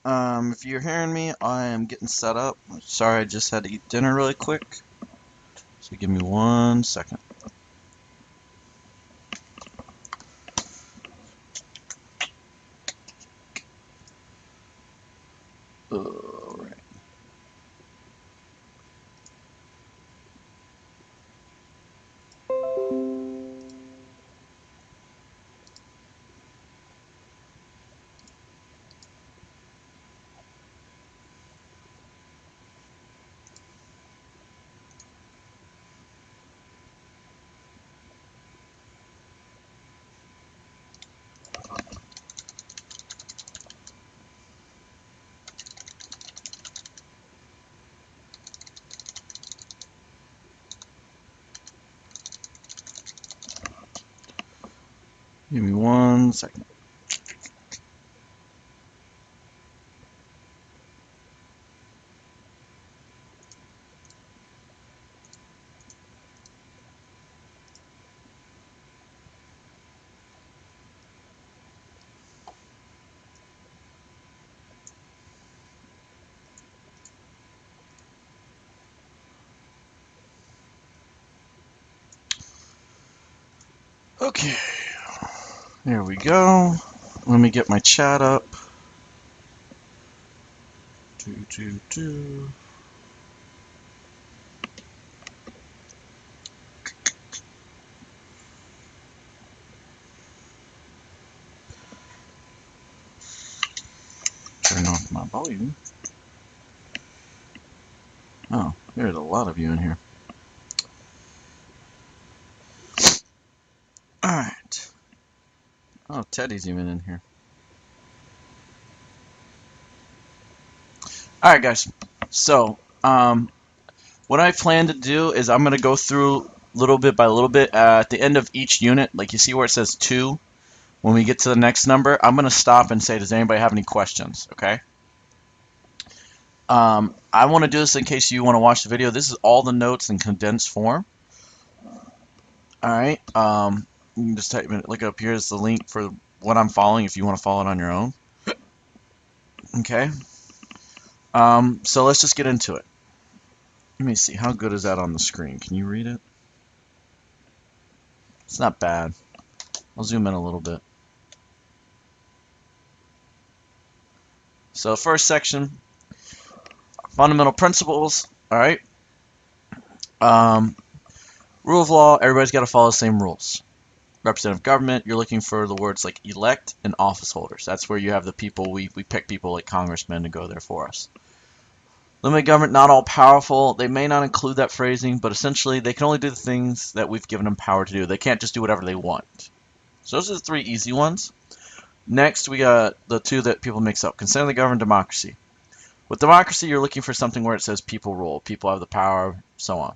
If you're hearing me, I am getting set up. Sorry, I just had to eat dinner really quick. So give me 1 second. Alright. Give me 1 second. Okay, there we go. Let me get my chat up. Do. Turn off my volume. Oh, there's a lot of you in here. Alright. Oh, Teddy's even in here. Alright, guys. So, what I plan to do is I'm going to go through little bit by little bit. At the end of each unit, like you see where it says 2, when we get to the next number, I'm going to stop and say, does anybody have any questions? Okay. I want to do this in case you want to watch the video. This is all the notes in condensed form. Alright. You can just type it, look up here is the link for what I'm following if you want to follow it on your own. Okay. So let's just get into it. Let me see. How good is that on the screen? Can you read it? It's not bad. I'll zoom in a little bit. So first section, fundamental principles. All right. Rule of law. Everybody's got to follow the same rules. Representative government. You're looking for the words like elect and office holders. That's where you have the people. We pick people like congressmen to go there for us. Limited government, not all powerful. They may not include that phrasing, but essentially they can only do the things that we've given them power to do. They can't just do whatever they want. So those are the 3 easy ones. Next, we got the 2 that people mix up. Consent of the governed, democracy. With democracy, you're looking for something where it says people rule, people have the power, so on.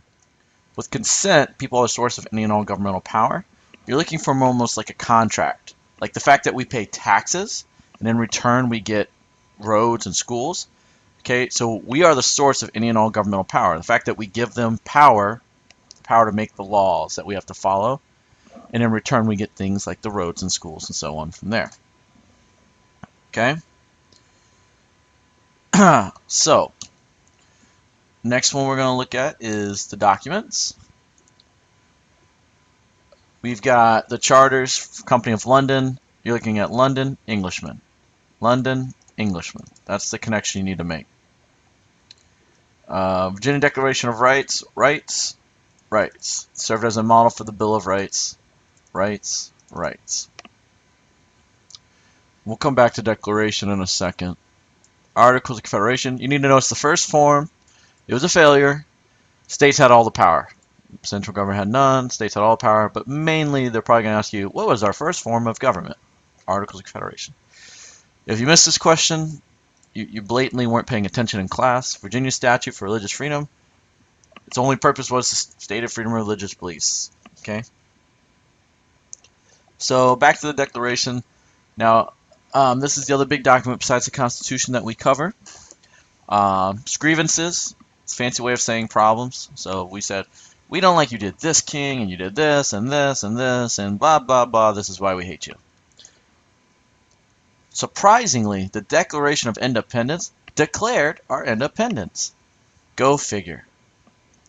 With consent, people are the source of any and all governmental power. You're looking for almost like a contract. Like the fact that we pay taxes, and in return we get roads and schools. Okay, so we are the source of any and all governmental power. The fact that we give them power to make the laws that we have to follow, and in return we get things like the roads and schools and so on from there. Okay? So, next one we're going to look at is the documents. We've got the charters, Company of London. You're looking at London, Englishman. London, Englishman. That's the connection you need to make. Virginia Declaration of Rights, rights. Served as a model for the Bill of Rights. Rights. We'll come back to Declaration in a second. Articles of Confederation. You need to know it's the first form. It was a failure. States had all the power. Central government had none. States had all the power. But mainly, they're probably going to ask you, what was our first form of government? Articles of Confederation. If you missed this question, you blatantly weren't paying attention in class. Virginia Statute for Religious Freedom. Its only purpose was to state of freedom of religious beliefs. Okay? So, back to the Declaration. Now, this is the other big document besides the Constitution that we cover. Grievances. It's a fancy way of saying problems. So we said, we don't like you did this, king, and you did this, and this, and this, and blah, blah, blah. This is why we hate you. Surprisingly, the Declaration of Independence declared our independence. Go figure.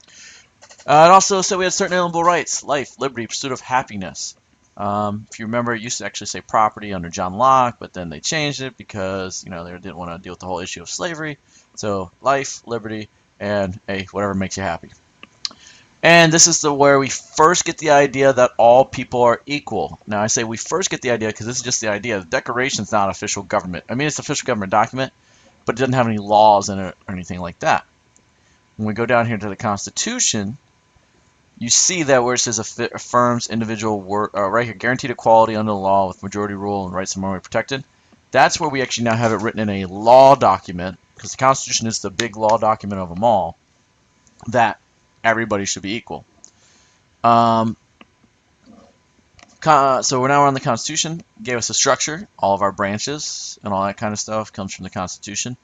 It also said we had certain inalienable rights: life, liberty, pursuit of happiness. If you remember, it used to actually say property under John Locke, but then they changed it because they didn't want to deal with the whole issue of slavery. So life, liberty, and whatever makes you happy. And this is where we first get the idea that all people are equal. Now, I say we first get the idea because this is just the idea. The Declaration is not official government. I mean, it's an official government document, but it doesn't have any laws in it or anything like that. When we go down here to the Constitution, you see that where it says affirms individual right here, guaranteed equality under the law with majority rule and rights similarly protected. That's where we actually now have it written in a law document, because the Constitution is the big law document of them all, that everybody should be equal. So we're now on the Constitution. It gave us a structure. All of our branches and all that kind of stuff comes from the Constitution.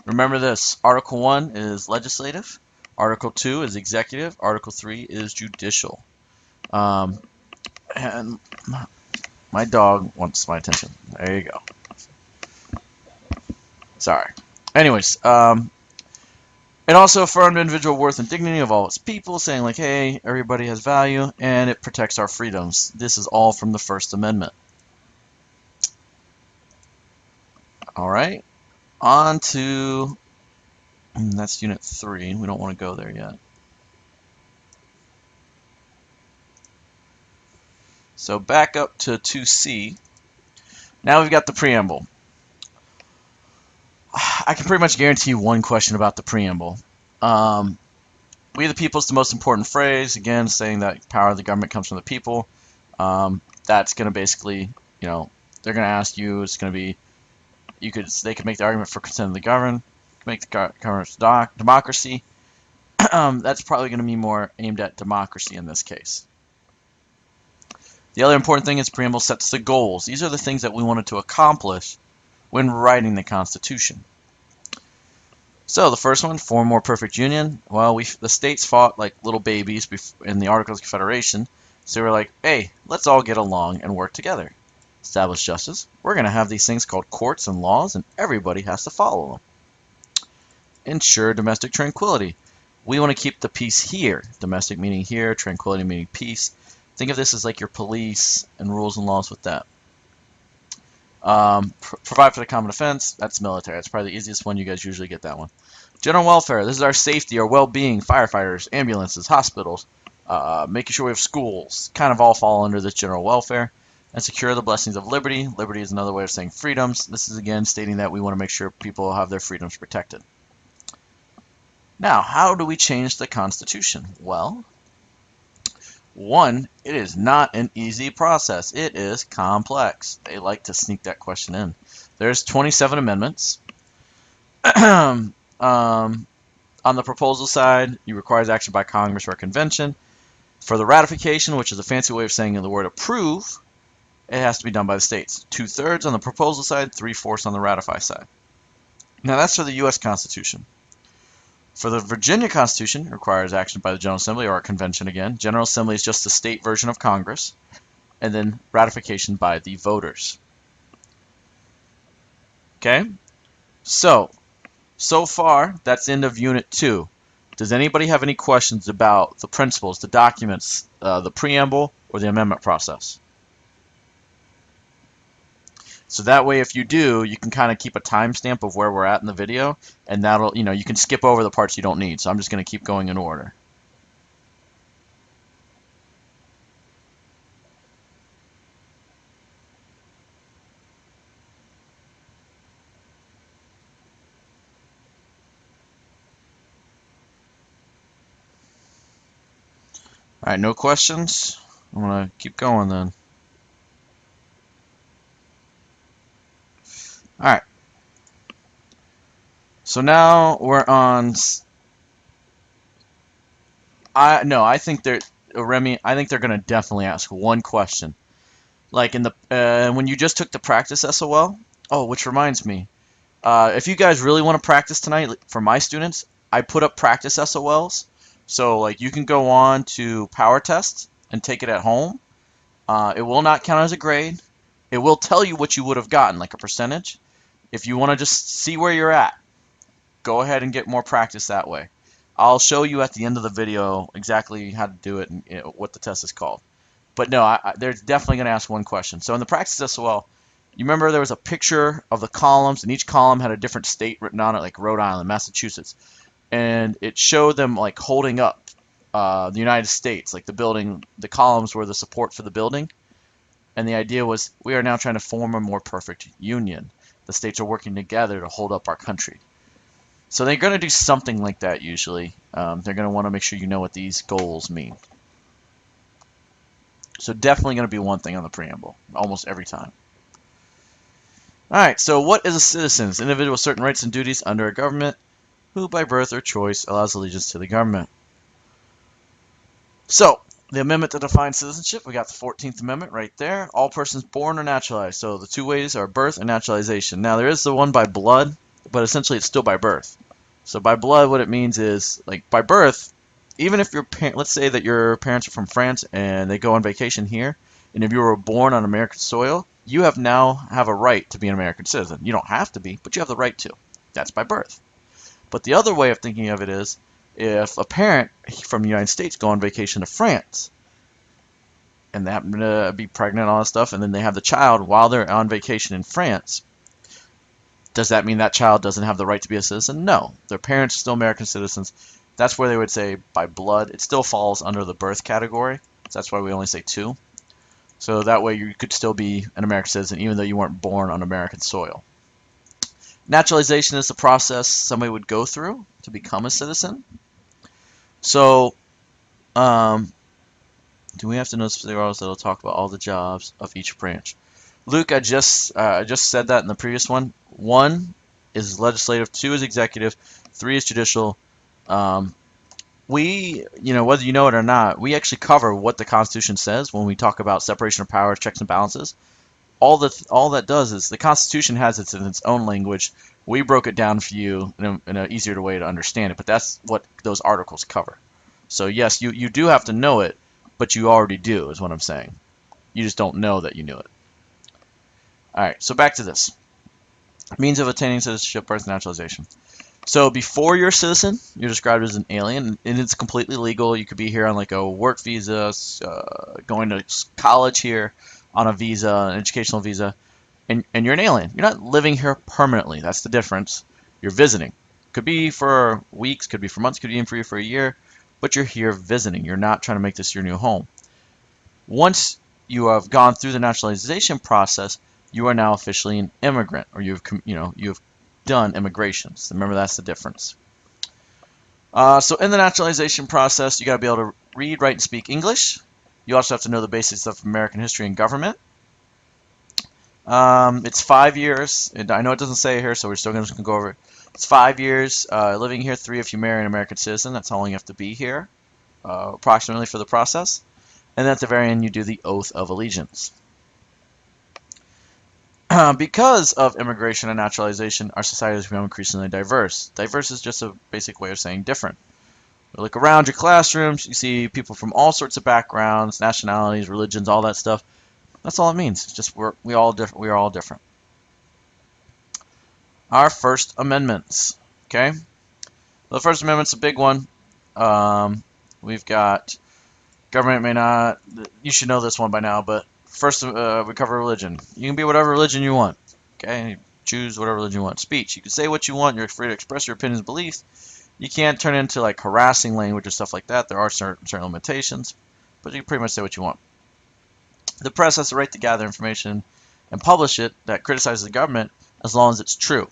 Remember this: Article 1 is legislative. Article 2 is executive. Article 3 is judicial. And my dog wants my attention. There you go. Sorry. Anyways, it also affirmed individual worth and dignity of all its people, saying like, hey, everybody has value, and it protects our freedoms. This is all from the First Amendment. All right. On to, that's Unit 3. We don't want to go there yet. So back up to 2C. Now we've got the preamble. I can pretty much guarantee you one question about the preamble. We the people is the most important phrase. Again, saying that power of the government comes from the people. That's going to basically, they're going to ask you. It's going to be, they could make the argument for consent of the governed, make the government's democracy. That's probably going to be more aimed at democracy in this case. The other important thing is preamble sets the goals. These are the things that we wanted to accomplish when writing the Constitution. So the first one, form more perfect union. Well, the states fought like little babies in the Articles of Confederation. So we were like, hey, let's all get along and work together. Establish justice. We're going to have these things called courts and laws, and everybody has to follow them. Ensure domestic tranquility. We want to keep the peace here. Domestic meaning here, tranquility meaning peace. Think of this as like your police and rules and laws with that. Provide for the common defense. That's military. That's probably the easiest one. You guys usually get that one. General welfare. This is our safety, our well-being. Firefighters, ambulances, hospitals, making sure we have schools. Kind of all fall under this general welfare. And secure the blessings of liberty. Liberty is another way of saying freedoms. This is again stating that we want to make sure people have their freedoms protected. Now, how do we change the Constitution? Well, one, it is not an easy process. It is complex. They like to sneak that question in. There's 27 amendments. On the proposal side, it requires action by Congress or a convention. For the ratification, which is a fancy way of saying the word approve, it has to be done by the states. 2/3 on the proposal side, 3/4 on the ratify side. Now that's for the U.S. Constitution. For the Virginia Constitution, it requires action by the General Assembly or a convention again. General Assembly is just the state version of Congress. And then ratification by the voters. Okay? So far, that's the end of Unit 2. Does anybody have any questions about the principles, the documents, the preamble, or the amendment process? So that way, if you do, you can kind of keep a timestamp of where we're at in the video, and that'll, you can skip over the parts you don't need. So I'm just going to keep going in order. All right, no questions? I'm going to keep going then. All right. So now we're on. I think Remy. I think they're going to definitely ask one question, like in the when you just took the practice SOL. Oh, which reminds me, if you guys really want to practice tonight, for my students, I put up practice SOLs. So like you can go on to Power Test and take it at home. It will not count as a grade. It will tell you what you would have gotten, like a percentage. If you want to just see where you're at, go ahead and get more practice that way. I'll show you at the end of the video exactly how to do it and what the test is called. But no, they're definitely going to ask one question. So in the practice test as well, you remember there was a picture of the columns, and each column had a different state written on it, like Rhode Island, Massachusetts. And it showed them like holding up the United States, like the building, the columns were the support for the building. And the idea was we are now trying to form a more perfect union. The states are working together to hold up our country. So they're going to do something like that usually. They're going to want to make sure you know what these goals mean. So definitely going to be one thing on the preamble, almost every time. Alright, so what is a citizen? It's an individual with certain rights and duties under a government who by birth or choice allows allegiance to the government. So, the amendment to define citizenship, we got the 14th Amendment right there. All persons born or naturalized. So the two ways are birth and naturalization. Now there is the one by blood, but essentially it's still by birth. So by blood, what it means is, like by birth, even if let's say that your parents are from France and they go on vacation here, and if you were born on American soil, you now have a right to be an American citizen. You don't have to be, but you have the right to. That's by birth. But the other way of thinking of it is, if a parent from the United States go on vacation to France, and they happen to be pregnant and all that stuff, and then they have the child while they're on vacation in France, does that mean that child doesn't have the right to be a citizen? No. Their parents are still American citizens. That's where they would say by blood. It still falls under the birth category. So that's why we only say 2. So that way you could still be an American citizen even though you weren't born on American soil. Naturalization is the process somebody would go through to become a citizen. So, do we have to know specific articles that will talk about all the jobs of each branch? Luke, I just said that in the previous one. 1 is legislative, 2 is executive, 3 is judicial. Whether you know it or not, we actually cover what the Constitution says when we talk about separation of powers, checks and balances. All that does is the Constitution has it in its own language. We broke it down for you in an easier way to understand it, but that's what those articles cover. So yes, you do have to know it, but you already do, is what I'm saying. You just don't know that you knew it. Alright, so back to this. Means of attaining citizenship, birth, naturalization. So before you're a citizen, you're described as an alien, and it's completely legal. You could be here on like a work visa, going to college here on a visa, an educational visa, and you're an alien. You're not living here permanently. That's the difference. You're visiting. Could be for weeks, could be for months, could be even for a year, but you're here visiting. You're not trying to make this your new home. Once you have gone through the naturalization process, you are now officially an immigrant, or you've done immigration. So remember, that's the difference. So in the naturalization process, you got to be able to read, write, and speak English. You also have to know the basics of American history and government. It's 5 years, and I know it doesn't say it here, so we're still going to go over it. It's 5 years living here, 3 if you marry an American citizen. That's how long you have to be here, approximately, for the process. And then at the very end, you do the oath of allegiance. Because of immigration and naturalization, our society has become increasingly diverse. Diverse is just a basic way of saying different. You look around your classrooms, you see people from all sorts of backgrounds, nationalities, religions, all that stuff. That's all it means. It's just we are all different. Our First Amendments. Okay, the First Amendment's a big one. We've got government may not. You should know this one by now, but first, we cover religion. You can be whatever religion you want. Okay? Choose whatever religion you want. Speech. You can say what you want. You're free to express your opinions and beliefs. You can't turn into like harassing language or stuff like that. There are certain limitations, but you can pretty much say what you want. The press has the right to gather information and publish it that criticizes the government as long as it's true.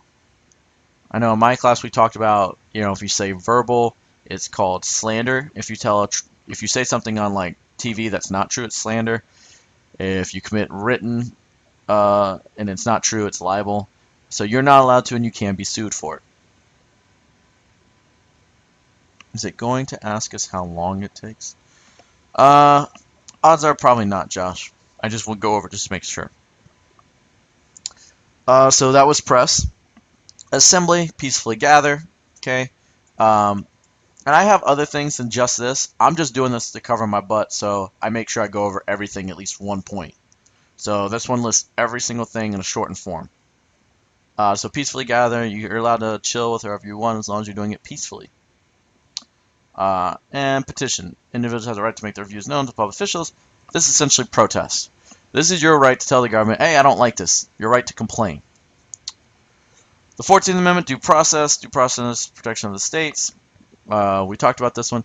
I know in my class we talked about, if you say verbal, it's called slander. If you say something on like TV that's not true, it's slander. If you commit written and it's not true, it's libel. So you're not allowed to, and you can be sued for it. Is it going to ask us how long it takes? Odds are probably not, Josh. I just will go over just to make sure. So that was press. Assembly, peacefully gather. Okay. And I have other things than just this. I'm just doing this to cover my butt, so I make sure I go over everything at least one point. So this one lists every single thing in a shortened form. So peacefully gather, you're allowed to chill with whoever you want as long as you're doing it peacefully. And petition. Individuals have the right to make their views known to public officials. This is essentially protest. This is your right to tell the government, hey, I don't like this. Your right to complain. The 14th Amendment, due process. Due process, protection of the states. We talked about this one.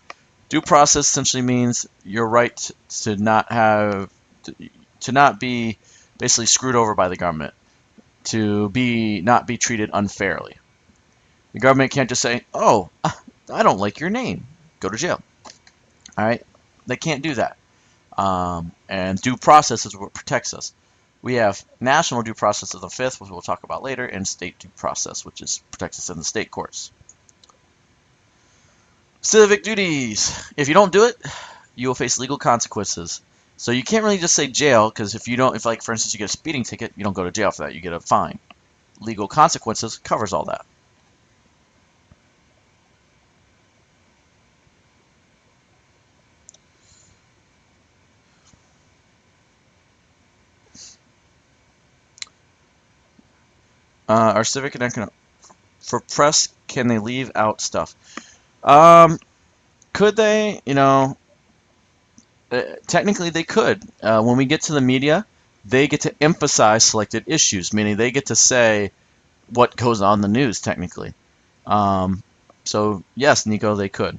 Due process essentially means your right to not have, to not be basically screwed over by the government, to not be treated unfairly. The government can't just say, oh, I don't like your name. Go to jail. All right? They can't do that. And due process is what protects us. We have national due process of the fifth, which we'll talk about later, and state due process, which protects us in the state courts. Civic duties. If you don't do it, you will face legal consequences. So you can't really just say jail, because if like for instance you get a speeding ticket, you don't go to jail for that. You get a fine. Legal consequences covers all that. Our civic and economic for press, can they leave out stuff? Could they? Technically they could. When we get to the media, they get to emphasize selected issues, meaning they get to say what goes on in the news, technically. So, yes, Nico, they could.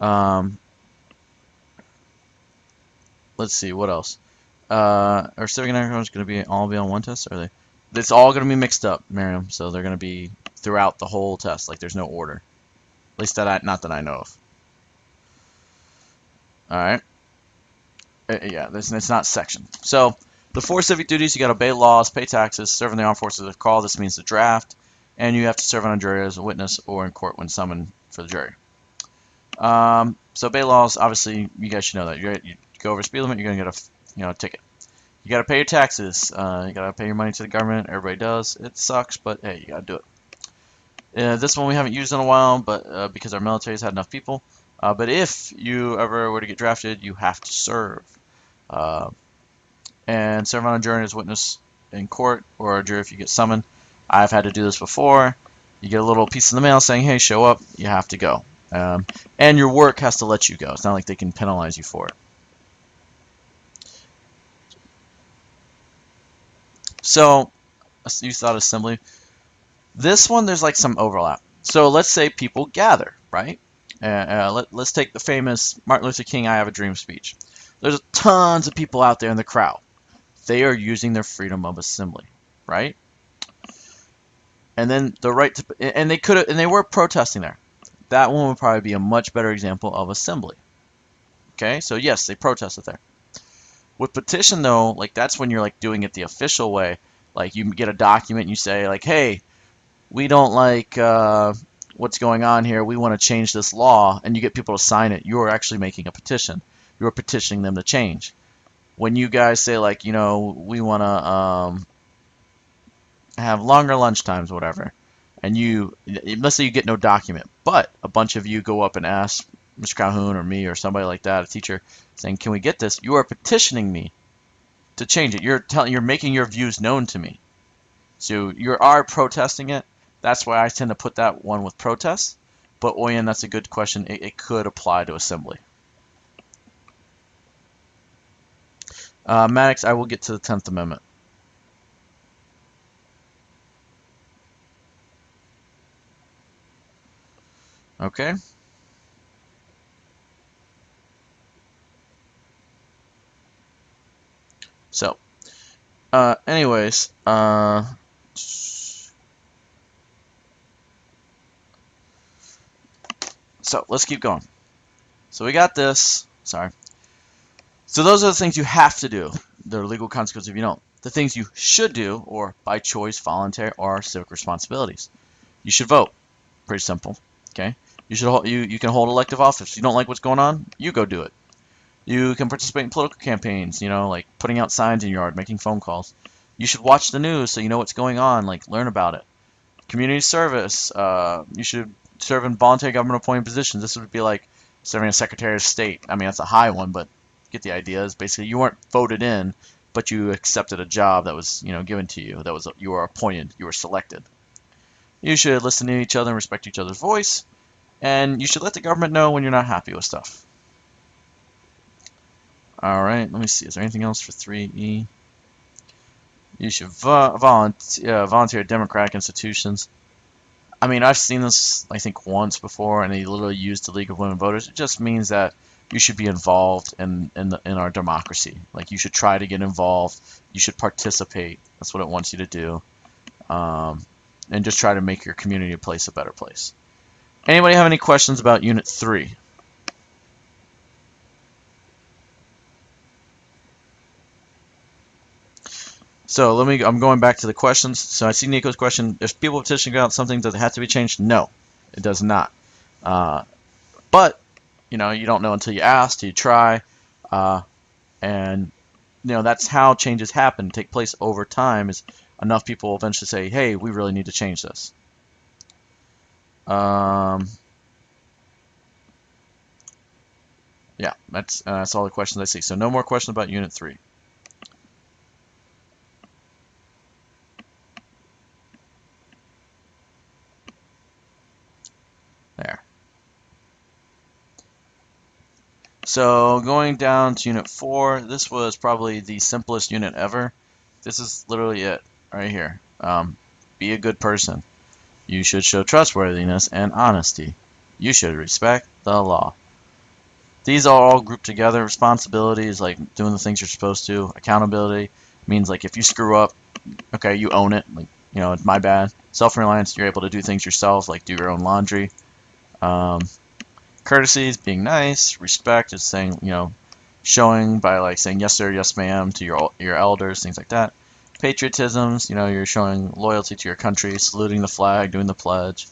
Let's see, what else? Are civic and economics going to all be on one test? Or are they? It's all going to be mixed up, Miriam. So they're going to be throughout the whole test. Like there's no order. At least not that I know of. All right. Yeah, it's not sectioned. So the 4 civic duties: you got to obey laws, pay taxes, serve in the armed forces if called. This means the draft, and you have to serve on a jury as a witness or in court when summoned for the jury. So obey laws. Obviously, you guys should know that. You go over speed limit, you're gonna get a ticket. You got to pay your taxes. You got to pay your money to the government. Everybody does. It sucks, but hey, you got to do it. This one we haven't used in a while, but because our military's had enough people. But if you ever were to get drafted, you have to serve. And serve on a jury as witness in court or a jury if you get summoned. I've had to do this before. You get a little piece in the mail saying, hey, show up. You have to go. And your work has to let you go. It's not like they can penalize you for it. So, you thought assembly. This one, there's like some overlap. So let's say people gather, right? Let's take the famous Martin Luther King I Have a Dream speech. There's tons of people out there in the crowd. They are using their freedom of assembly, right? And then the right to, and they were protesting there. That one would probably be a much better example of assembly. Okay, so yes, they protested there. With petition though, like that's when you're like doing it the official way. Like you get a document and you say like, hey, we don't like what's going on here. We want to change this law, and you get people to sign it. You are actually making a petition. You are petitioning them to change. When you guys say like, we want to have longer lunch times, whatever, and let's say you get no document, but a bunch of you go up and ask Mr. Calhoun or me or somebody like that, a teacher, saying, can we get this? You are petitioning me to change it. You're making your views known to me. So you are protesting it. That's why I tend to put that one with protests. But Oyen, that's a good question. It could apply to assembly. Maddox, I will get to the 10th Amendment. Okay. So, anyways, so let's keep going. So we got this. Sorry. So those are the things you have to do. There are legal consequences if you don't. The things you should do, or by choice, voluntary, are civic responsibilities. You should vote. Pretty simple. Okay. You can hold elective office. You don't like what's going on, you go do it. You can participate in political campaigns. Like putting out signs in your yard, making phone calls. You should watch the news so you know what's going on. Like learn about it. Community service. You should serve in voluntary government appointed positions. This would be like serving as Secretary of State. I mean, that's a high one, but get the idea. Is basically you weren't voted in, but you accepted a job that was, given to you. You were appointed, you were selected. You should listen to each other and respect each other's voice, and you should let the government know when you're not happy with stuff. All right, let me see. Is there anything else for 3E? You should volunteer at democratic institutions. I mean, I've seen this, I think, once before, and they literally used the League of Women Voters. It just means that you should be involved in our democracy. Like, you should try to get involved. You should participate. That's what it wants you to do. And just try to make your community place a better place. Anybody have any questions about Unit 3? So I'm going back to the questions. So I see Nico's question. If people petition about something, does it have to be changed? No, it does not. But, you don't know until you ask, till you try. And, that's how changes happen, take place over time, is enough people will eventually say, hey, we really need to change this. Yeah, that's all the questions I see. So no more questions about Unit 3. There. So going down to Unit 4, this was probably the simplest unit ever. This is literally it right here. Be a good person. You should show trustworthiness and honesty. You should respect the law. These are all grouped together. Responsibilities, like doing the things you're supposed to. Accountability means, like, if you screw up, okay, you own it. Like, it's my bad. Self-reliance, you're able to do things yourself, like do your own laundry. Courtesy is being nice. Respect is saying, showing by, like, saying yes sir, yes ma'am to your elders, things like that. Patriotisms, you're showing loyalty to your country, saluting the flag, doing the pledge.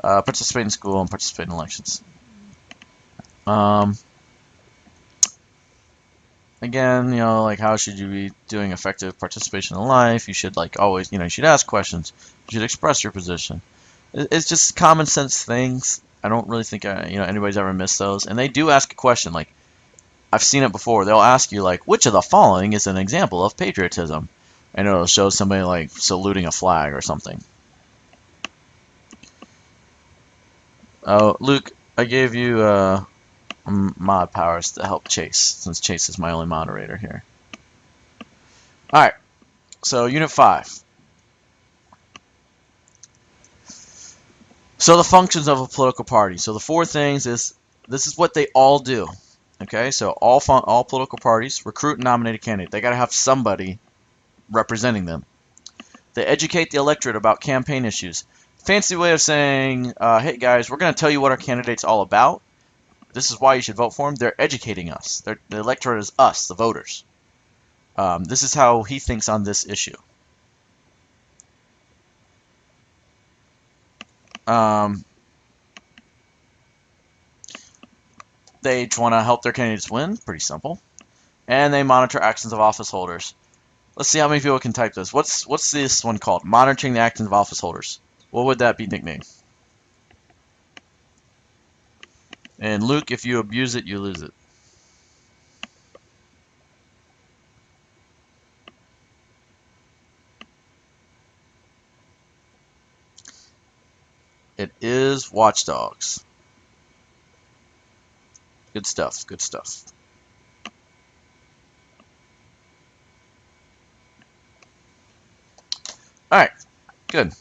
Participate in school and participate in elections. Again, like, how should you be doing effective participation in life? You should, like, always, you should ask questions. You should express your position. It's just common sense things. I don't really think anybody's ever missed those. And they do ask a question. Like, I've seen it before. They'll ask you, like, which of the following is an example of patriotism? And it'll show somebody, like, saluting a flag or something. Oh, Luke, I gave you mod powers to help Chase, since Chase is my only moderator here. Alright, so Unit 5. So the functions of a political party. So the 4 things is, this is what they all do. Okay, so all political parties recruit and nominate a candidate. They got to have somebody representing them. They educate the electorate about campaign issues. Fancy way of saying, hey guys, we're going to tell you what our candidate's all about. This is why you should vote for him. They're educating us. The electorate is us, the voters. This is how he thinks on this issue. They want to help their candidates win. Pretty simple. And they monitor actions of office holders. Let's see how many people can type this. What's this one called? Monitoring the actions of office holders. What would that be nicknamed? And Luke, if you abuse it, you lose it. It is watchdogs. Good stuff, good stuff. Alright, good.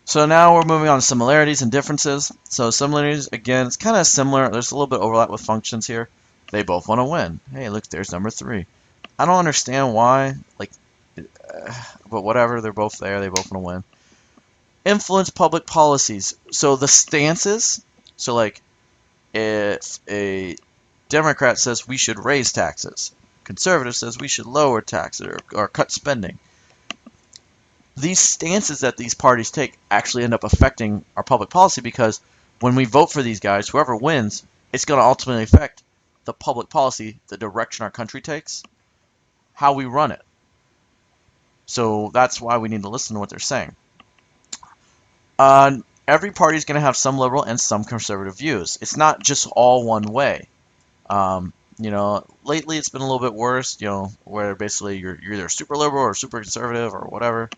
So now we're moving on to similarities and differences. So similarities, again, it's kind of similar. There's a little bit of overlap with functions here. They both want to win. Hey, look, there's number 3. I don't understand why, like, but whatever, they're both there. They both want to win. Influence public policies. So the stances, so like, if a Democrat says we should raise taxes, conservative says we should lower taxes or cut spending. These stances that these parties take actually end up affecting our public policy, because when we vote for these guys, whoever wins, it's going to ultimately affect the public policy, the direction our country takes, how we run it. So that's why we need to listen to what they're saying. Every party is going to have some liberal and some conservative views. It's not just all one way. Lately it's been a little bit worse, where basically you're either super liberal or super conservative or whatever.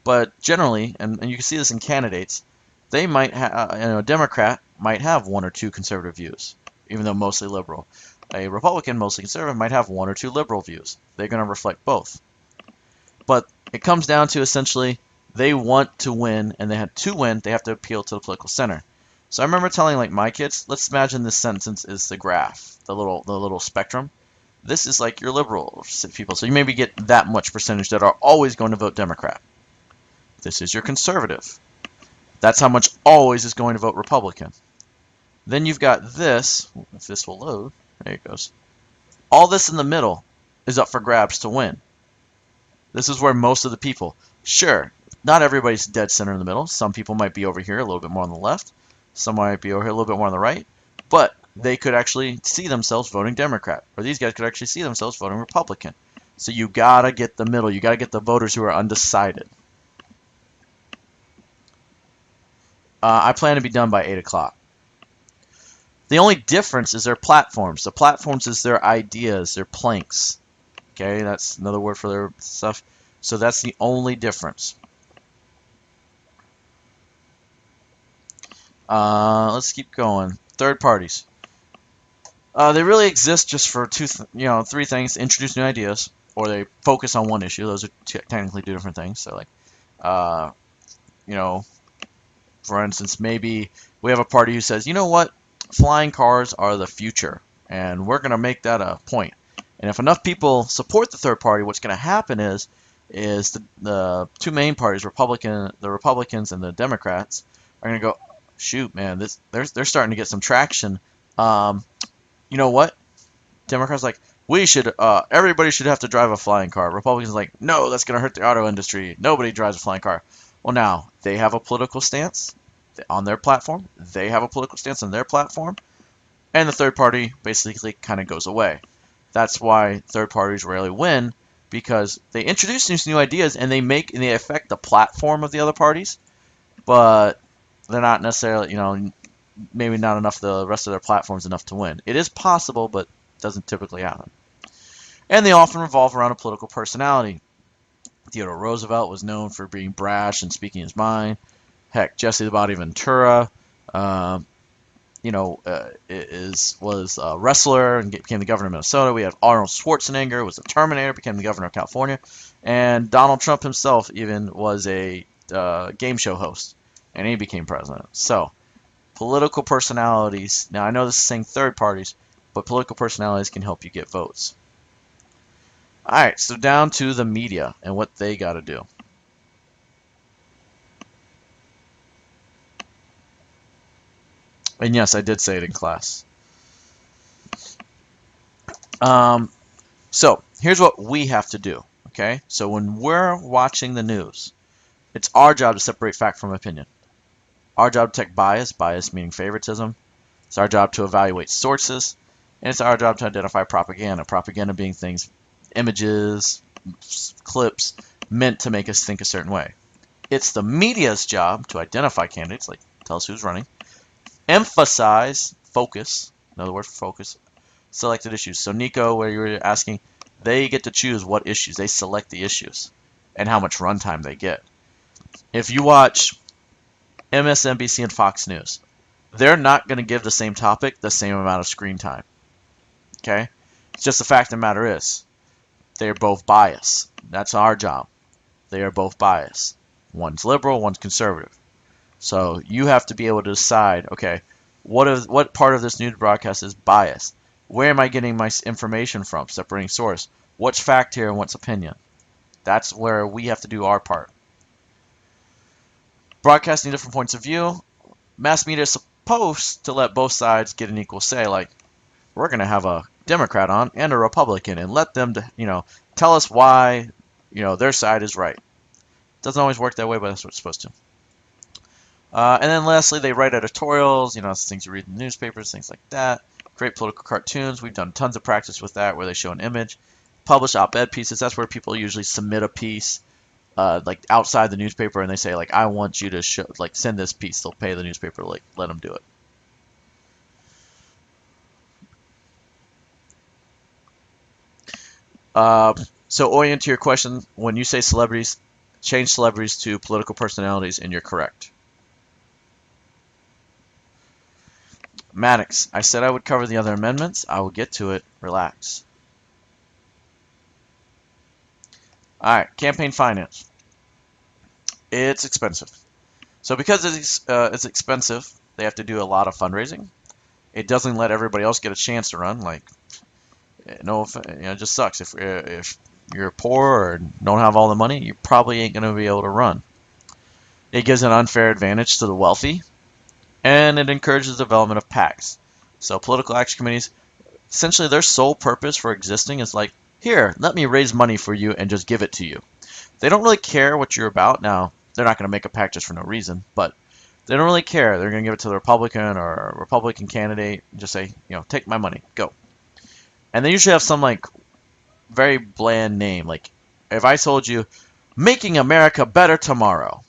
But generally, and you can see this in candidates, they might have, a Democrat might have one or two conservative views, even though mostly liberal. A Republican, mostly conservative, might have one or two liberal views. They're going to reflect both. But it comes down to essentially they want to win, and to win, they have to appeal to the political center. So I remember telling like my kids, let's imagine this sentence is the graph, the little spectrum. This is like your liberal people. So you maybe get that much percentage that are always going to vote Democrat. This is your conservative. That's how much always is going to vote Republican. Then you've got this, if this will load, there it goes. All this in the middle is up for grabs to win. This is where most of the people, sure, not everybody's dead center in the middle. Some people might be over here a little bit more on the left. Some might be over here a little bit more on the right. But they could actually see themselves voting Democrat. Or these guys could actually see themselves voting Republican. So you gotta get the middle. You gotta get the voters who are undecided. I plan to be done by 8 o'clock. The only difference is their platforms. The platforms is their ideas, their planks. Okay, that's another word for their stuff. So that's the only difference. Let's keep going. Third parties. They really exist just for three things: introduce new ideas, or they focus on one issue. Those are technically two different things. So, like, you know, for instance, maybe we have a party who says, you know what, flying cars are the future, and we're going to make that a point. And if enough people support the third party, what's going to happen is the two main parties, the Republicans and the Democrats, are going to go, shoot, man, they're starting to get some traction. You know what? Democrats like, everybody should have to drive a flying car. Republicans like, no, that's going to hurt the auto industry. Nobody drives a flying car. Well, now they have a political stance on their platform. They have a political stance on their platform, and the third party basically kind of goes away. That's why third parties rarely win, because they introduce these new ideas and they affect the platform of the other parties, but they're not necessarily, maybe not enough. The rest of their platforms enough to win. It is possible, but it doesn't typically happen. And they often revolve around a political personality. Theodore Roosevelt was known for being brash and speaking his mind. Heck, Jesse the Body Ventura, was a wrestler and became the governor of Minnesota. We have Arnold Schwarzenegger, was a Terminator, became the governor of California. And Donald Trump himself even was a game show host, and he became president. So, political personalities. Now, I know this is saying third parties, but political personalities can help you get votes. All right, so down to the media and what they got to do. And yes, I did say it in class. So here's what we have to do, okay? So when we're watching the news, it's our job to separate fact from opinion. Our job to detect bias meaning favoritism. It's our job to evaluate sources, and it's our job to identify propaganda being things, images, clips, meant to make us think a certain way. It's the media's job to identify candidates, like tell us who's running, emphasize, focus, another word for focus, selected issues. So Nico, where you were asking, they get to choose what issues. They select the issues and how much runtime they get. If you watch MSNBC and Fox News, they're not going to give the same topic the same amount of screen time. Okay? It's just the fact of the matter is, they are both biased. That's our job. They are both biased. One's liberal, one's conservative. So you have to be able to decide, okay, what part of this news broadcast is biased? Where am I getting my information from? Separating source. What's fact here and what's opinion? That's where we have to do our part. Broadcasting different points of view. Mass media is supposed to let both sides get an equal say. Like, we're going to have a Democrat on and a Republican and let them, tell us why, their side is right. Doesn't always work that way, but that's what it's supposed to. And then lastly, they write editorials, things you read in the newspapers, things like that. Create political cartoons. We've done tons of practice with that, where they show an image. Publish op-ed pieces. That's where people usually submit a piece, like outside the newspaper, and they say, like, I want you to send this piece. They'll pay the newspaper to let them do it. Uh, so orient to your question. When you say celebrities, change celebrities to political personalities, and you're correct. Maddox, I said I would cover the other amendments. I will get to it. Relax. All right, campaign finance. It's expensive. So because it's expensive, they have to do a lot of fundraising. It doesn't let everybody else get a chance to run. Like, no, it just sucks. If you're poor or don't have all the money, you probably ain't gonna be able to run. It gives an unfair advantage to the wealthy, and it encourages the development of PACs. So political action committees, essentially their sole purpose for existing is like, here, let me raise money for you and just give it to you. They don't really care what you're about. Now, they're not going to make a PAC just for no reason, but they don't really care. They're going to give it to the Republican or a Republican candidate and just say, take my money, go. And they usually have some like very bland name. Like if I told you, making America better tomorrow,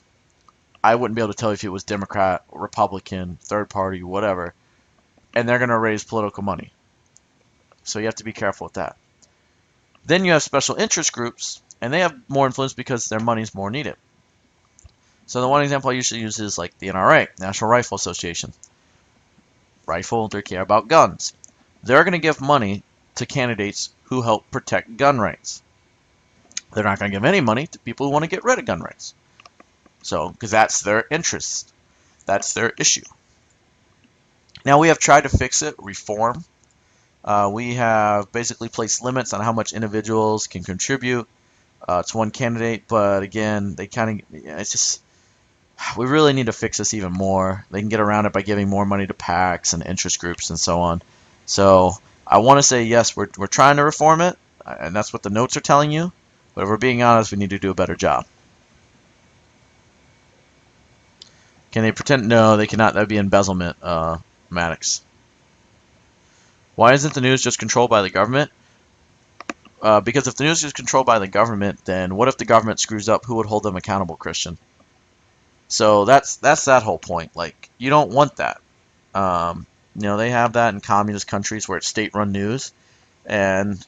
I wouldn't be able to tell you if it was Democrat, Republican, third party, whatever. And they're going to raise political money. So you have to be careful with that. Then you have special interest groups, and they have more influence because their money is more needed. So the one example I usually use is like the NRA, National Rifle Association. Rifle, they care about guns. They're going to give money to candidates who help protect gun rights. They're not going to give any money to people who want to get rid of gun rights. So, because that's their interest. That's their issue. Now we have tried to fix it, reform. We have basically placed limits on how much individuals can contribute to one candidate, but again, they kind of, it's just, we really need to fix this even more. They can get around it by giving more money to PACs and interest groups and so on. So I want to say yes, we're trying to reform it, and that's what the notes are telling you. But if we're being honest, we need to do a better job. Can they pretend? No, they cannot. That would be embezzlement, Maddox. Why isn't the news just controlled by the government? Because if the news is controlled by the government, then what if the government screws up? Who would hold them accountable, Christian? So that's that whole point. Like, you don't want that. They have that in communist countries where it's state-run news, and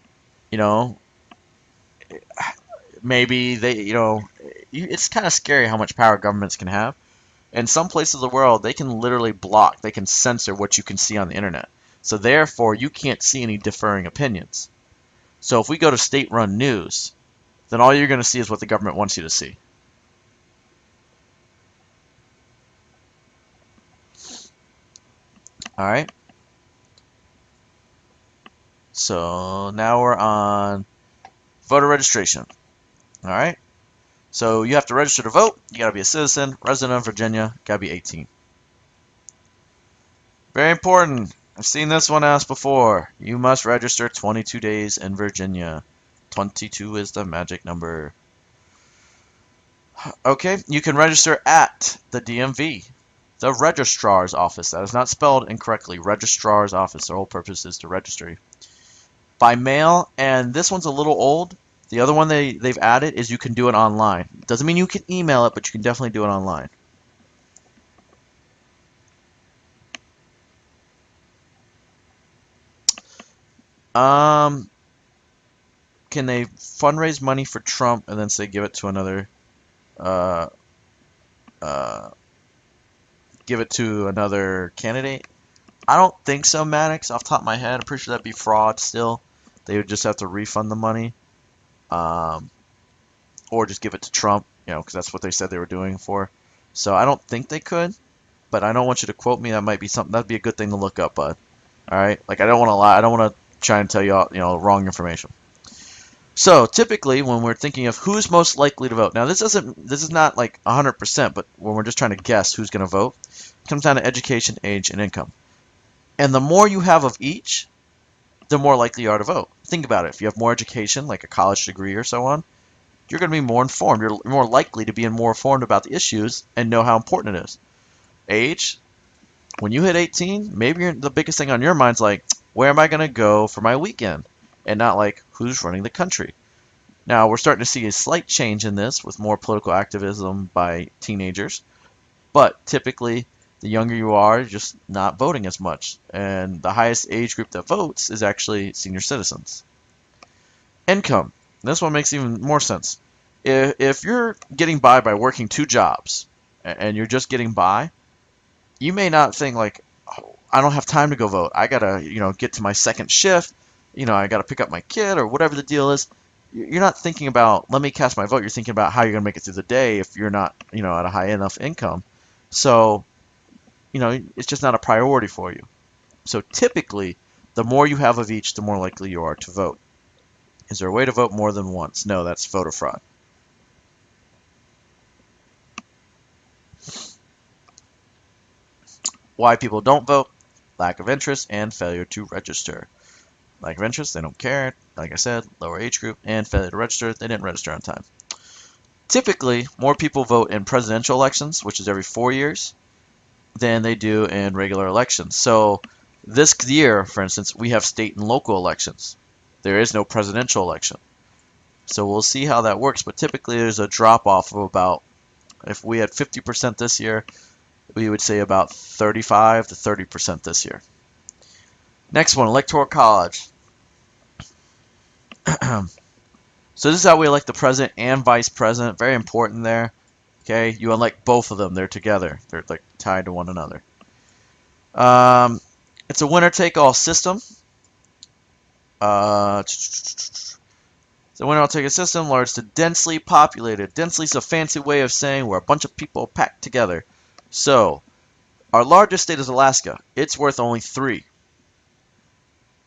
maybe it's kind of scary how much power governments can have. In some places of the world, they can literally block, they can censor what you can see on the internet. So therefore, you can't see any differing opinions. So if we go to state-run news, then all you're going to see is what the government wants you to see. All right. So now we're on voter registration. All right. So you have to register to vote. You got to be a citizen, resident of Virginia, got to be 18. Very important. I've seen this one asked before. You must register 22 days in Virginia. 22 is the magic number. Okay, you can register at the DMV, the registrar's office. That is not spelled incorrectly. Registrar's office. Their whole purpose is to register you. By mail, and this one's a little old. The other one they've added is you can do it online. Doesn't mean you can email it, but you can definitely do it online. Can they fundraise money for Trump and then say give it to another, uh, uh, give it to another candidate? I don't think so, Maddox. Off the top of my head, I'm pretty sure that'd be fraud still. They would just have to refund the money, or just give it to Trump, because that's what they said they were doing it for. So I don't think they could, but I don't want you to quote me. That might be something. That'd be a good thing to look up, bud. All right, like I don't want to lie. I don't want to try and tell you all, wrong information. So typically, when we're thinking of who's most likely to vote, now this is not like 100%, but when we're just trying to guess who's going to vote, it comes down to education, age, and income. And the more you have of each, the more likely you are to vote. Think about it. If you have more education, like a college degree or so on, you're going to be more informed. You're more likely to be more informed about the issues and know how important it is. Age, when you hit 18, maybe the biggest thing on your mind is like, where am I going to go for my weekend? And not like, who's running the country? Now, we're starting to see a slight change in this with more political activism by teenagers. But typically, the younger you are, you're just not voting as much. And the highest age group that votes is actually senior citizens. Income. This one makes even more sense. If you're getting by working 2 jobs and you're just getting by, you may not think like, oh, I don't have time to go vote. I gotta, get to my second shift. I gotta pick up my kid or whatever the deal is. You're not thinking about, let me cast my vote. You're thinking about how you're gonna make it through the day if you're not, at a high enough income. So, it's just not a priority for you. So typically, the more you have of each, the more likely you are to vote. Is there a way to vote more than once? No, that's voter fraud. Why people don't vote? Lack of interest and failure to register. Lack of interest, they don't care. Like I said, lower age group, and failure to register, they didn't register on time. Typically, more people vote in presidential elections, which is every 4 years, than they do in regular elections. So this year, for instance, we have state and local elections. There is no presidential election. So we'll see how that works, but typically there's a drop-off of about, if we had 50% this year, we would say about 35 to 30% this year. Next one, Electoral College. So this is how we elect the president and vice president. Very important there. Okay, you elect both of them. They're together. They're like tied to one another. It's a winner-take-all system. It's a winner-take-all system, large to densely populated. Densely is a fancy way of saying we're a bunch of people packed together. So, our largest state is Alaska. It's worth only 3.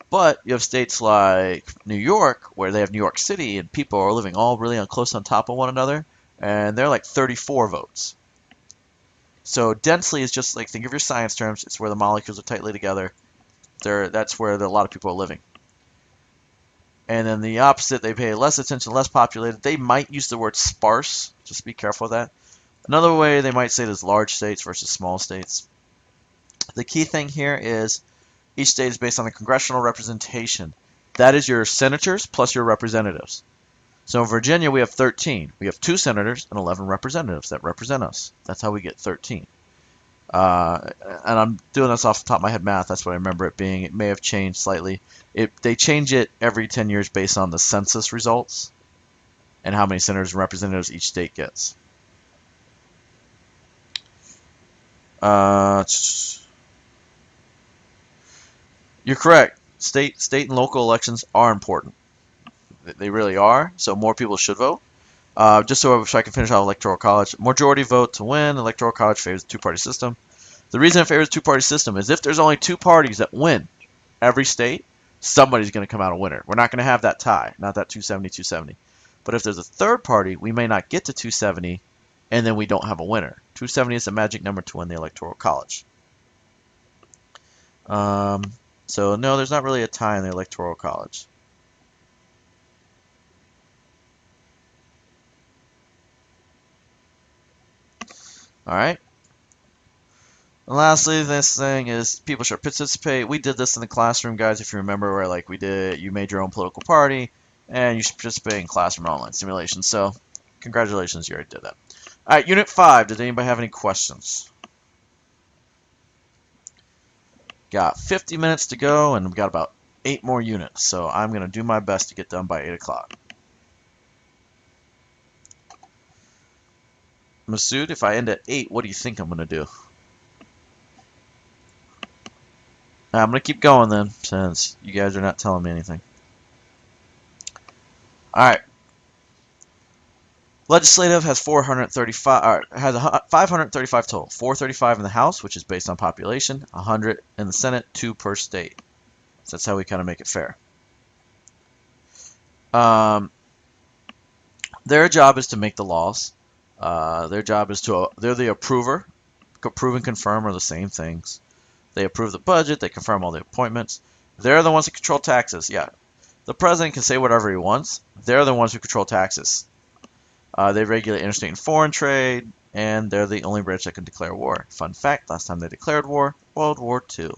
But you have states like New York, where they have New York City, and people are living all really close on top of one another, and they're like 34 votes. So densely is just like, think of your science terms, it's where the molecules are tightly together. That's where a lot of people are living. And then the opposite, they pay less attention, less populated. They might use the word sparse, just be careful with that. Another way they might say it is large states versus small states. The key thing here is each state is based on the congressional representation. That is your senators plus your representatives. So in Virginia, we have 13. We have 2 senators and 11 representatives that represent us. That's how we get 13. And I'm doing this off the top of my head math. That's what I remember it being. It may have changed slightly. They change it every 10 years based on the census results and how many senators and representatives each state gets. You're correct. State and local elections are important. They really are. So more people should vote. Just so I can finish out Electoral College. Majority vote to win. Electoral College favors the two-party system. The reason it favors the two-party system is if there's only 2 parties that win every state, somebody's going to come out a winner. We're not going to have that tie, not that 270-270. But if there's a third party, we may not get to 270, and then we don't have a winner. 270 is the magic number to win the Electoral College. So no, there's not really a tie in the Electoral College. All right. And lastly, this thing is people should participate. We did this in the classroom, guys, if you remember, where like you made your own political party, and you should participate in classroom online simulations. So, congratulations, you already did that. All right, Unit 5. Did anybody have any questions? Got 50 minutes to go, and we've got about 8 more units. So I'm going to do my best to get done by 8 o'clock. Masood, if I end at 8, what do you think I'm going to do? I'm going to keep going then, since you guys are not telling me anything. All right. Legislative has 435, has 535 total. 435 in the House, which is based on population. 100 in the Senate, 2 per state. So that's how we kind of make it fair. Their job is to make the laws. Their job is they're the approver. Approve and confirm are the same things. They approve the budget. They confirm all the appointments. They're the ones that control taxes. Yeah. The president can say whatever he wants. They're the ones who control taxes. They regulate interstate and foreign trade, and they're the only branch that can declare war. Fun fact, last time they declared war, World War II.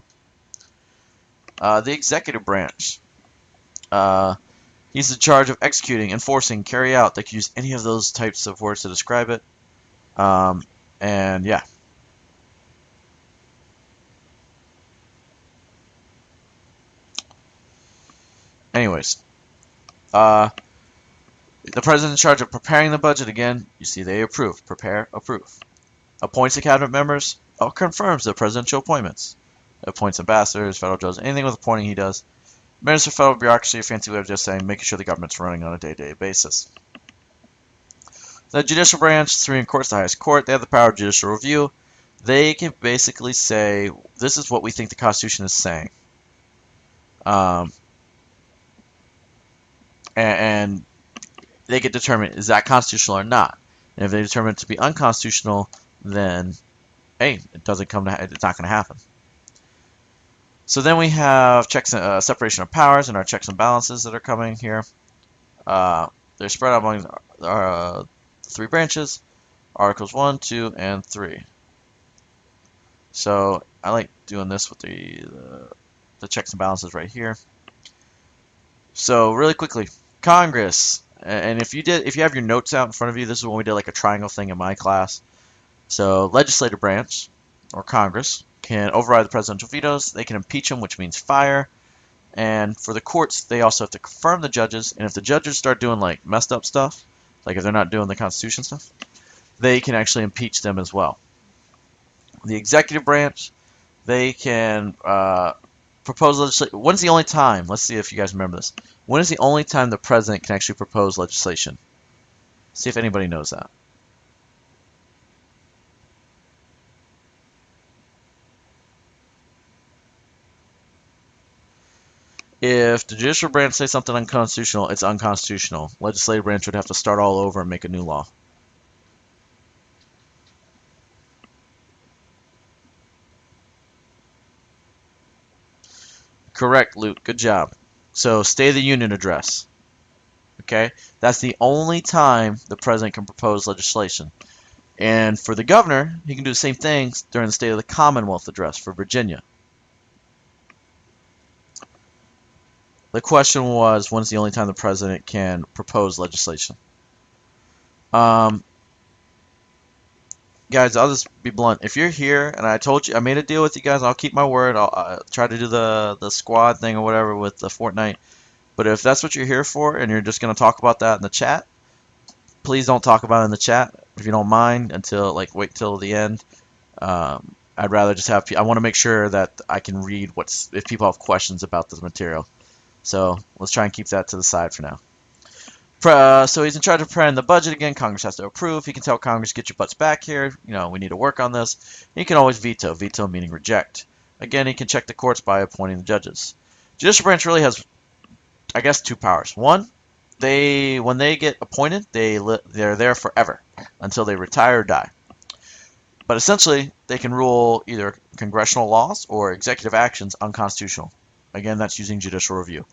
The executive branch. He's in charge of executing, enforcing, carry out. They can use any of those types of words to describe it. And yeah. Anyways. The president in charge of preparing the budget, again, you see they approve, prepare, approve. Appoints the cabinet members, confirms the presidential appointments. Appoints ambassadors, federal judges, anything with appointing he does. Minister of federal bureaucracy, a fancy way of just saying making sure the government's running on a day-to-day basis. The judicial branch, Supreme Court's the highest court. They have the power of judicial review. They can basically say, this is what we think the Constitution is saying. And they can determine, is that constitutional or not? And if they determine it to be unconstitutional, then, hey, it's not going to happen. So then we have checks, separation of powers and our checks and balances that are coming here. They're spread out among our three branches, Articles 1, 2, and 3. So I like doing this with the checks and balances right here. So really quickly, Congress, and if you have your notes out in front of you, this is when we did like a triangle thing in my class. So legislative branch, or Congress, can override the presidential vetoes. They can impeach them, which means fire. And for the courts, they also have to confirm the judges. And if the judges start doing like messed up stuff, like if they're not doing the Constitution stuff, they can actually impeach them as well. The executive branch, they can propose legislation. When's the only time? Let's see if you guys remember this. When is the only time the president can actually propose legislation? See if anybody knows that. If the judicial branch says something unconstitutional, it's unconstitutional. Legislative branch would have to start all over and make a new law. Correct, Luke. Good job. So, State of the Union address. Okay? That's the only time the president can propose legislation. And for the governor, he can do the same thing during the State of the Commonwealth address for Virginia. The question was, when's the only time the president can propose legislation? Guys, I'll just be blunt. If you're here, and I told you, I made a deal with you guys, I'll keep my word. I'll try to do the squad thing or whatever with the Fortnite. But if that's what you're here for, and you're just going to talk about that in the chat, please don't talk about it in the chat, if you don't mind, until, like, wait till the end. I'd rather just have, I want to make sure that I can read if people have questions about this material. So let's try and keep that to the side for now. So he's in charge of preparing the budget again. Congress has to approve. He can tell Congress, get your butts back here. You know, we need to work on this. He can always veto. Veto meaning reject. Again, he can check the courts by appointing the judges. Judicial branch really has, I guess, two powers. One, when they get appointed, they're there forever until they retire or die. But essentially, they can rule either congressional laws or executive actions unconstitutional. Again, that's using judicial review.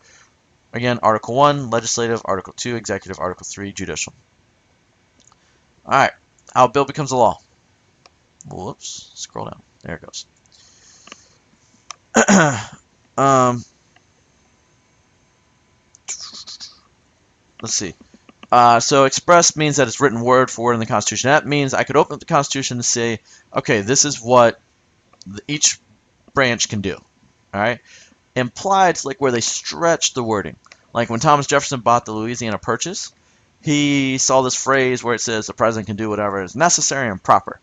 Again, Article 1, legislative, Article 2, executive, Article 3, judicial. Alright, how a bill becomes a law. Whoops, scroll down. There it goes. Let's see. So express means that it's written word for word in the Constitution. That means I could open up the Constitution and say, okay, this is what each branch can do. Alright? Implied is like where they stretch the wording. Like when Thomas Jefferson bought the Louisiana Purchase, he saw this phrase where it says the president can do whatever is necessary and proper.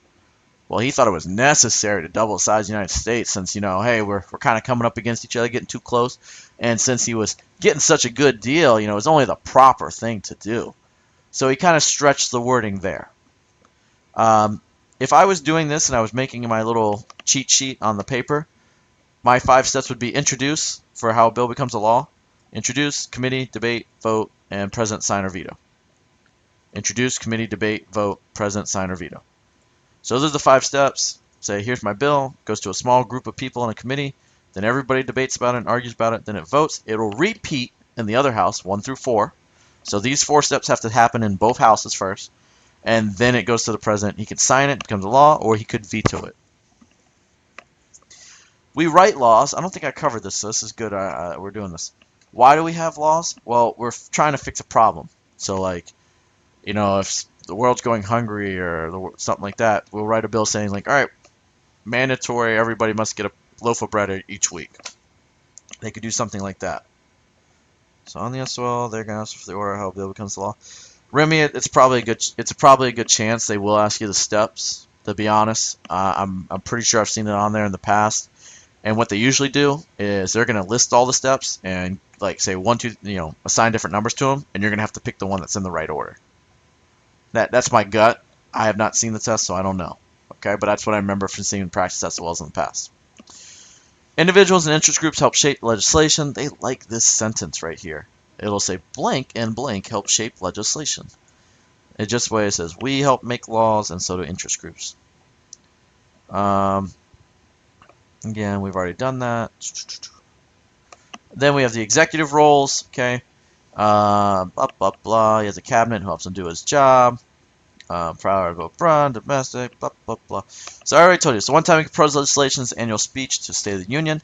Well, he thought it was necessary to double the size of the United States since, you know, hey, we're kind of coming up against each other, getting too close. And since he was getting such a good deal, you know, it was only the proper thing to do. So he kind of stretched the wording there. If I was doing this and I was making my little cheat sheet on the paper, my 5 steps would be introduce for how a bill becomes a law. Introduce, committee, debate, vote, and president sign or veto. Introduce, committee, debate, vote, president sign or veto. So those are the 5 steps. Say, here's my bill. Goes to a small group of people in a committee. Then everybody debates about it and argues about it. Then it votes. It will repeat in the other house, 1 through 4. So these 4 steps have to happen in both houses first. And then it goes to the president. He can sign it, it becomes a law, or he could veto it. We write laws. I don't think I covered this, so this is good. We're doing this. Why do we have laws? Well, we're trying to fix a problem. So, like, you know, if the world's going hungry or something like that, we'll write a bill saying, like, all right, mandatory, everybody must get a loaf of bread each week. They could do something like that. So on the SOL, they're gonna ask for the order how a bill becomes law. Remy, it's probably a good chance they will ask you the steps. To be honest, I'm pretty sure I've seen it on there in the past. And what they usually do is they're gonna list all the steps and like say 1, 2, assign different numbers to them, and you're gonna have to pick the one that's in the right order. That's my gut. I have not seen the test, so I don't know. Okay, but that's what I remember from seeing practice as well as in the past. Individuals and interest groups help shape legislation. They like this sentence right here. It'll say blank and blank help shape legislation. It just the way it says we help make laws, and so do interest groups. Again, we've already done that. Then we have the executive roles. Okay. Blah blah blah. He has a cabinet who helps him do his job. Proud of O'Brien, domestic, blah, blah, blah. So I already told you. So one time he can propose legislation's annual speech to State of the Union.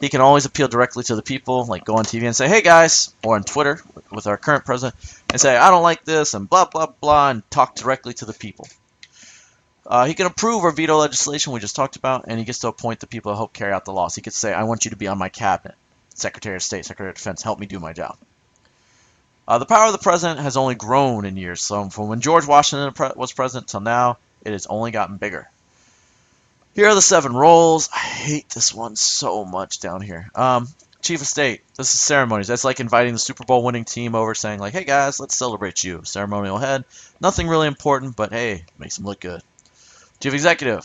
He can always appeal directly to the people, like go on TV and say, hey guys, or on Twitter with our current president, and say, I don't like this, and blah, blah, blah, and talk directly to the people. He can approve or veto legislation we just talked about, and he gets to appoint the people who help carry out the laws. He could say, I want you to be on my cabinet. Secretary of State, Secretary of Defense, help me do my job. The power of the president has only grown in years. So from when George Washington was president till now, it has only gotten bigger. Here are the 7 roles. I hate this one so much down here. Chief of State. This is ceremonies. That's like inviting the Super Bowl winning team over saying like, hey guys, let's celebrate you. Ceremonial head. Nothing really important, but hey, makes them look good. Chief Executive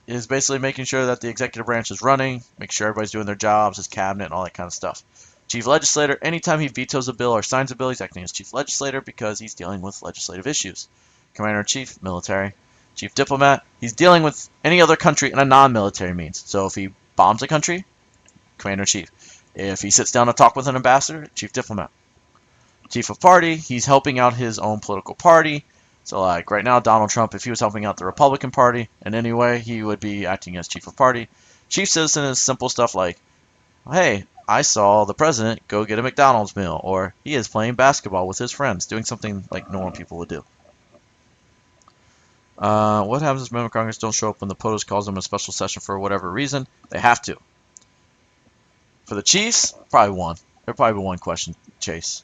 is basically making sure that the executive branch is running, make sure everybody's doing their jobs, his cabinet, and all that kind of stuff. Chief Legislator, anytime he vetoes a bill or signs a bill, he's acting as Chief Legislator because he's dealing with legislative issues. Commander-in-Chief, military. Chief Diplomat, he's dealing with any other country in a non-military means. So if he bombs a country, Commander-in-Chief. If he sits down to talk with an ambassador, Chief Diplomat. Chief of Party, he's helping out his own political party. So like right now, Donald Trump, if he was helping out the Republican Party in any way, he would be acting as Chief of Party. Chief Citizen is simple stuff like, hey, I saw the president go get a McDonald's meal, or he is playing basketball with his friends, doing something like normal people would do. What happens if members of Congress don't show up when the POTUS calls them a special session for whatever reason? They have to. For the Chiefs, probably one. There'll probably be one question, Chase.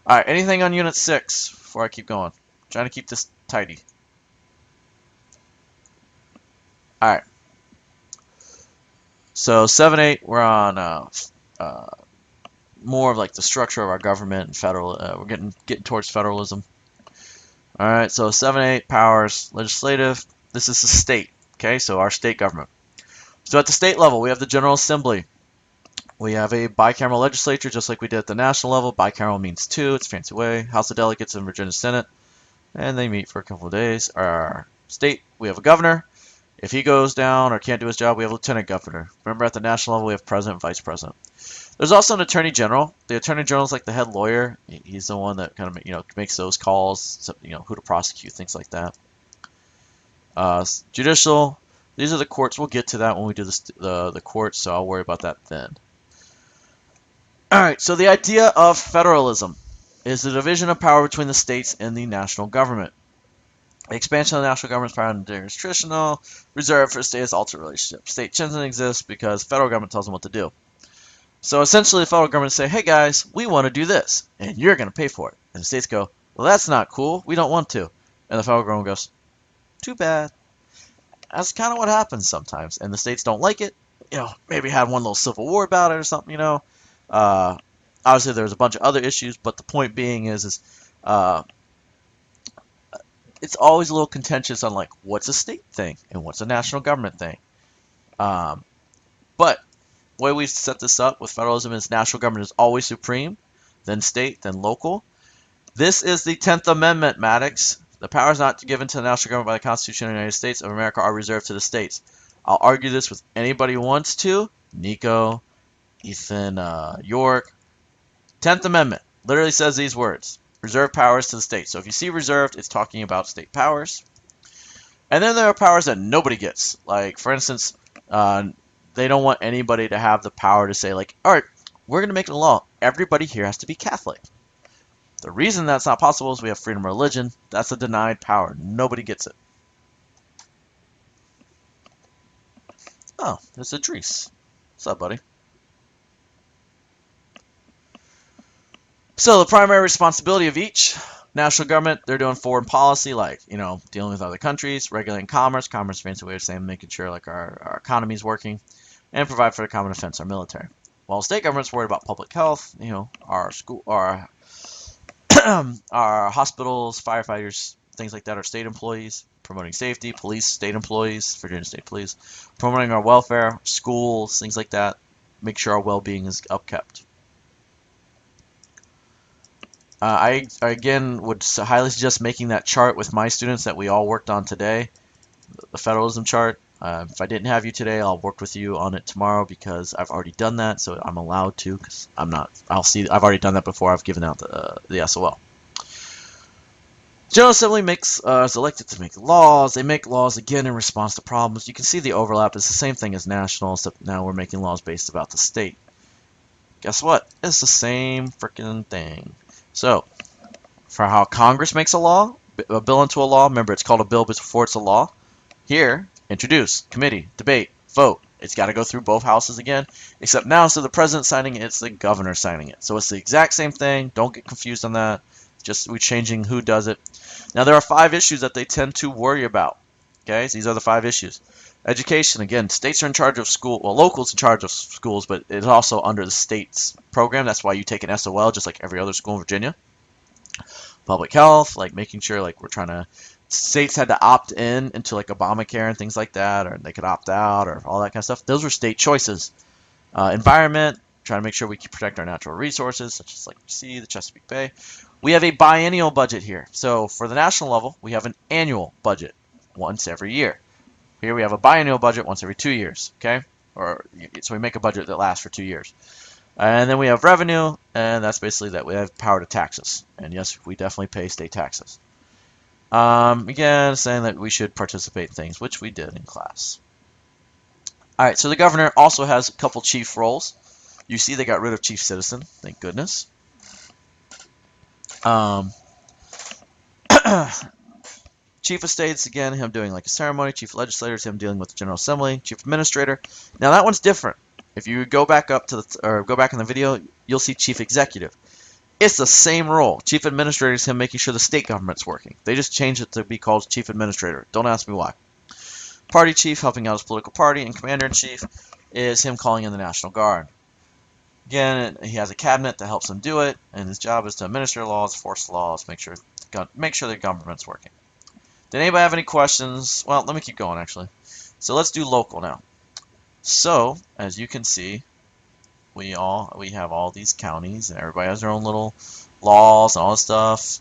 All right, anything on Unit 6 before I keep going? I'm trying to keep this tidy. All right. So 7-8, we're on more of like the structure of our government and federal. We're getting towards federalism. All right, so 7-8 powers, legislative. This is the state. Okay, so our state government. So at the state level, we have the General Assembly. We have a bicameral legislature, just like we did at the national level. Bicameral means 2. It's a fancy way. House of Delegates and Virginia Senate, and they meet for a couple of days. Our state, we have a governor. If he goes down or can't do his job, we have a lieutenant governor. Remember, at the national level, we have president and vice president. There's also an attorney general. The attorney general is like the head lawyer. He's the one that kind of makes those calls, who to prosecute, things like that. Judicial. These are the courts. We'll get to that when we do the courts, so I'll worry about that then. All right. So the idea of federalism is the division of power between the states and the national government. The expansion of the national government's power is traditional, reserved for states' altered relationship. State doesn't exist because federal government tells them what to do. So essentially, the federal government say, hey guys, we want to do this, and you're going to pay for it. And the states go, well, that's not cool. We don't want to. And the federal government goes, too bad. That's kind of what happens sometimes. And the states don't like it. Maybe had one little civil war about it or something, Obviously, there's a bunch of other issues, but the point being is it's always a little contentious on, like, what's a state thing and what's a national government thing. But the way we set this up with federalism is national government is always supreme, then state, then local. This is the 10th Amendment, Maddox. The powers not given to the national government by the Constitution of the United States of America are reserved to the states. I'll argue this with anybody who wants to. Nico, Ethan, York. 10th Amendment literally says these words. Reserved powers to the states. So if you see reserved, it's talking about state powers. And then there are powers that nobody gets. Like, for instance, they don't want anybody to have the power to say, like, all right, we're going to make a law. Everybody here has to be Catholic. The reason that's not possible is we have freedom of religion. That's a denied power. Nobody gets it. Oh, there's Idris. What's up, buddy? So the primary responsibility of each national government, they're doing foreign policy, like, dealing with other countries, regulating commerce. Commerce, fancy way of saying making sure like our economy is working, and provide for the common defense, our military. While state government's worried about public health, our school, our our hospitals, firefighters, things like that are state employees, promoting safety, police, state employees, Virginia State Police, promoting our welfare, schools, things like that, make sure our well-being is upkept. I again would highly suggest making that chart with my students that we all worked on today, the federalism chart. If I didn't have you today, I'll work with you on it tomorrow because I've already done that, so I'm allowed to because I'm not. I've already done that before. I've given out the SOL. General Assembly is elected to make laws. They make laws again in response to problems. You can see the overlap. It's the same thing as national, except now we're making laws based about the state. Guess what? It's the same freaking thing. So, for how Congress makes a law, a bill into a law, remember it's called a bill before it's a law. Here, introduce, committee, debate, vote. It's got to go through both houses again, except now instead of the president signing it, it's the governor signing it. So it's the exact same thing. Don't get confused on that. Just we're changing who does it. Now there are 5 issues that they tend to worry about. Okay, so these are the 5 issues. Education, again, states are in charge of school. Well, locals in charge of schools, but it's also under the state's program. That's why you take an SOL, just like every other school in Virginia. Public health, like making sure, like we're trying to. States had to opt in into like Obamacare and things like that, or they could opt out, or all that kind of stuff. Those were state choices. Environment, trying to make sure we can protect our natural resources, such as like sea, the Chesapeake Bay. We have a biennial budget here. So for the national level, we have an annual budget once every year. Here we have a biennial budget once every 2 years, okay? So we make a budget that lasts for 2 years. And then we have revenue, and that's basically that we have power to tax us. And yes, we definitely pay state taxes. Again, saying that we should participate in things, which we did in class. All right, so the governor also has a couple chief roles. You see they got rid of chief citizen, thank goodness. Chief of States, again, him doing like a ceremony. Chief of Legislators, him dealing with the General Assembly. Chief Administrator. Now that one's different. If you go back up to go back in the video, you'll see Chief Executive. It's the same role. Chief Administrator is him making sure the state government's working. They just changed it to be called Chief Administrator. Don't ask me why. Party Chief, helping out his political party, and Commander-in-Chief is him calling in the National Guard. Again, he has a cabinet that helps him do it, and his job is to administer laws, enforce laws, make sure the government's working. Did anybody have any questions? Well, let me keep going, actually. So let's do local now. So, as you can see, we have all these counties, and everybody has their own little laws and all this stuff.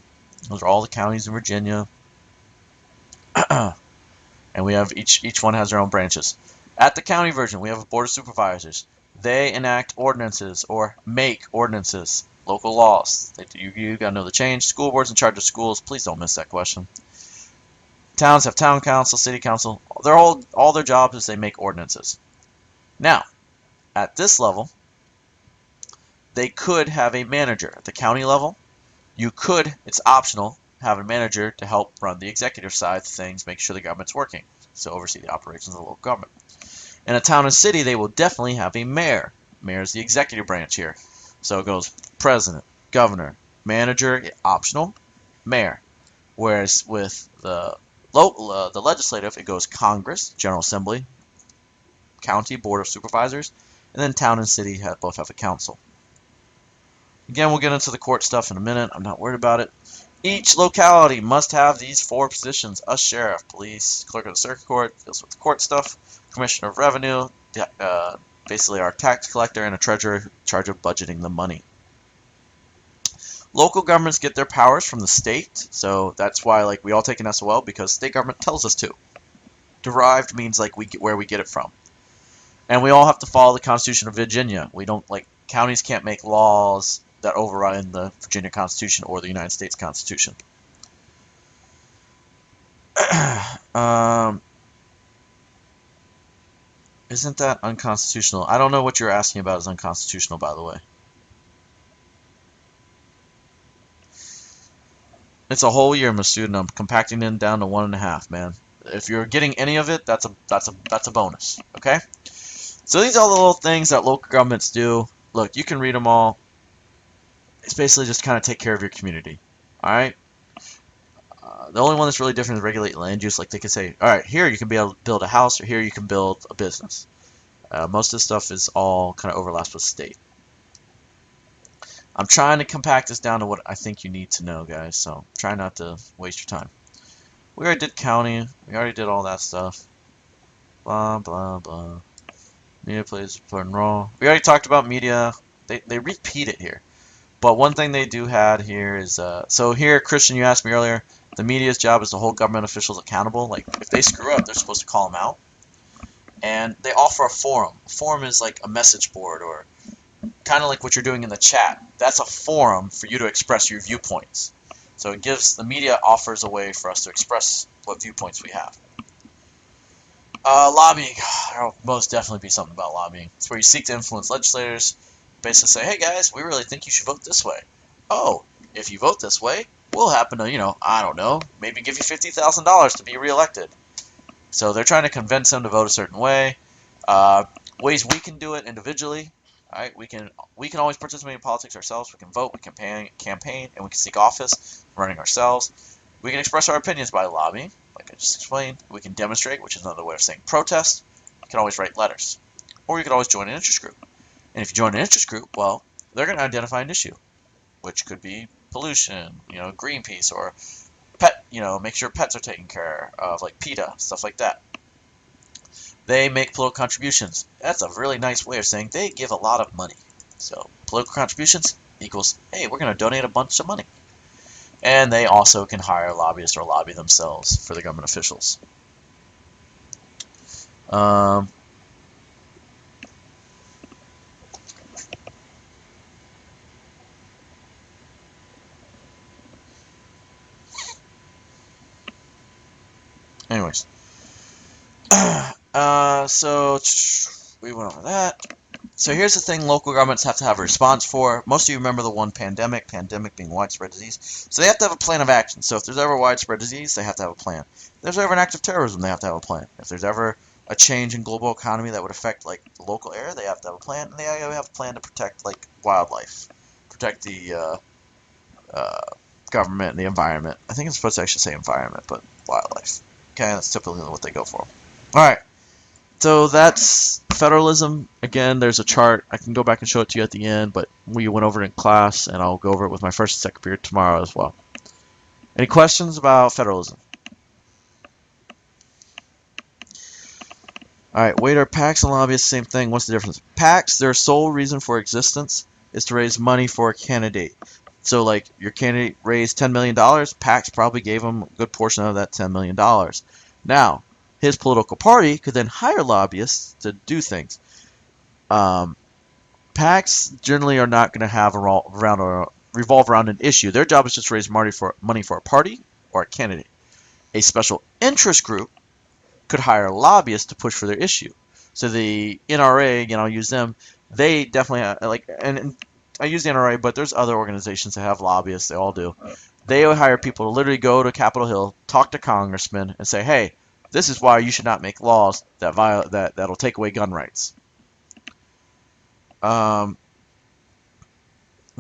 Those are all the counties in Virginia. And we have each one has their own branches. At the county version, we have a board of supervisors. They enact ordinances or make ordinances, local laws. You gotta know the change. School boards in charge of schools. Please don't miss that question. Towns have town council, city council. All their jobs is they make ordinances. Now, at this level, they could have a manager. At the county level, you could, it's optional, have a manager to help run the executive side of things, make sure the government's working, so oversee the operations of the local government. In a town and city, they will definitely have a mayor. Mayor is the executive branch here. So it goes president, governor, manager, optional, mayor. Whereas with the legislative, it goes Congress, General Assembly, County, Board of Supervisors, and then town and city both have a council. Again, we'll get into the court stuff in a minute. I'm not worried about it. Each locality must have these 4 positions: a sheriff, police, clerk of the circuit court, deals with the court stuff, commissioner of revenue, basically our tax collector, and a treasurer in charge of budgeting the money. Local governments get their powers from the state, so that's why we all take an SOL, because state government tells us to. Derived means where we get it from. And we all have to follow the Constitution of Virginia. We don't, counties can't make laws that override the Virginia Constitution or the United States Constitution. Isn't that unconstitutional? I don't know what you're asking about is unconstitutional, by the way. It's a whole year, my student. I'm compacting it down to 1.5, man. If you're getting any of it, that's a bonus. Okay? So these are the little things that local governments do. Look, you can read them all. It's basically just kind of take care of your community. All right. The only one that's really different is regulate land use. Like they can say, all right, here you can be able to build a house, or here you can build a business. Most of this stuff is all kind of overlaps with state. I'm trying to compact this down to what I think you need to know, guys. So try not to waste your time. We already did county. We already did all that stuff. Blah, blah, blah. Media plays an important role. We already talked about media. They repeat it here. But one thing they do had here is, so here, Christian, you asked me earlier, the media's job is to hold government officials accountable. Like, if they screw up, they're supposed to call them out. And they offer a forum. A forum is like a message board, or kind of like what you're doing in the chat. That's a forum for you to express your viewpoints. So it gives, the media offers a way for us to express what viewpoints we have. Lobbying. There'll most definitely be something about lobbying. It's where you seek to influence legislators. Basically say, hey guys, we really think you should vote this way. Oh, if you vote this way, we'll happen to, I don't know, maybe give you $50,000 to be reelected. So they're trying to convince them to vote a certain way. Ways we can do it individually. All right, we can always participate in politics ourselves. We can vote, we can campaign, and we can seek office running ourselves. We can express our opinions by lobbying, like I just explained. We can demonstrate, which is another way of saying protest. You can always write letters. Or you can always join an interest group. And if you join an interest group, well, they're going to identify an issue, which could be pollution, Greenpeace, or pet, make sure pets are taken care of, like PETA, stuff like that. They make political contributions. That's a really nice way of saying they give a lot of money. So political contributions equals, hey, we're going to donate a bunch of money. And they also can hire lobbyists or lobby themselves for the government officials. Anyways. So we went over that. So here's the thing local governments have to have a response for. Most of you remember the one pandemic being widespread disease. So they have to have a plan of action. So if there's ever widespread disease, they have to have a plan. If there's ever an act of terrorism, they have to have a plan. If there's ever a change in global economy that would affect like the local area, they have to have a plan. And they have a plan to protect like wildlife, protect the government and the environment. I think it's supposed to actually say environment, but wildlife. Okay, that's typically what they go for. All right. So that's federalism. Again, there's a chart. I can go back and show it to you at the end, but we went over it in class, and I'll go over it with my first and second period tomorrow as well. Any questions about federalism? All right, wait, are PACs and lobbyists the same thing? What's the difference? PACs, their sole reason for existence is to raise money for a candidate. So, like, your candidate raised $10 million, PACs probably gave him a good portion of that $10 million. Now, his political party could then hire lobbyists to do things. PACs generally are not going to have revolve around an issue. Their job is just to raise money for a party or a candidate. A special interest group could hire lobbyists to push for their issue. So the NRA, I'll use them. They definitely and I use the NRA, but there's other organizations that have lobbyists. They all do. They will hire people to literally go to Capitol Hill, talk to congressmen, and say, "Hey, this is why you should not make laws that'll take away gun rights." Let's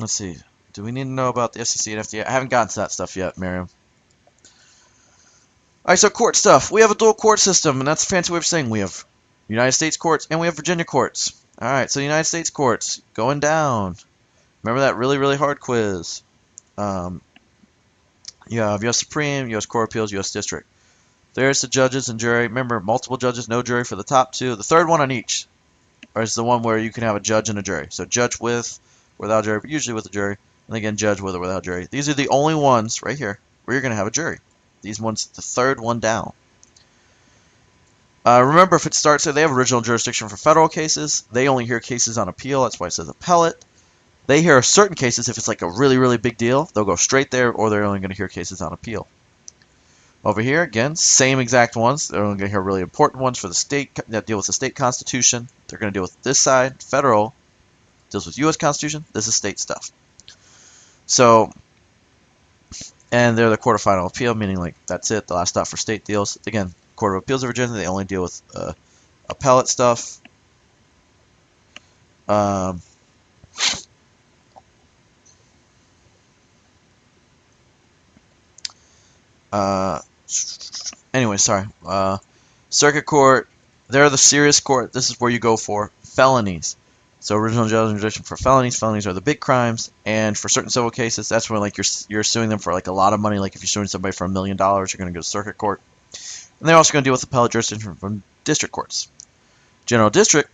see. Do we need to know about the FCC and FDA? I haven't gotten to that stuff yet, Miriam. All right, so court stuff. We have a dual court system, and that's a fancy way of saying we have United States courts and we have Virginia courts. All right, so United States courts going down. Remember that really, really hard quiz. You have U.S. Supreme, U.S. Court of Appeals, U.S. District. There's the judges and jury. Remember, multiple judges, no jury for the top two. The third one on each is the one where you can have a judge and a jury. So judge with, without jury, but usually with a jury. And again, judge with or without jury. These are the only ones right here where you're going to have a jury. These ones, the third one down. Remember, if it starts there, they have original jurisdiction for federal cases. They only hear cases on appeal. That's why it says appellate. They hear certain cases if it's like a really, really big deal. They'll go straight there, or they're only going to hear cases on appeal. Over here, again, same exact ones. They're only going to hear really important ones for the state that deal with the state constitution. They're going to deal with this side, federal, deals with U.S. Constitution. This is state stuff. So, and they're the court of final appeal, meaning like that's it, the last stop for state deals. Again, Court of Appeals of Virginia, they only deal with appellate stuff. Anyway, sorry. Circuit court, they're the serious court. This is where you go for felonies. So original judgment jurisdiction for felonies. Felonies are the big crimes, and for certain civil cases, that's when like you're suing them for like a lot of money. Like if you're suing somebody for $1 million, you're going to go to circuit court. And they're also going to deal with appellate jurisdiction from district courts. General district,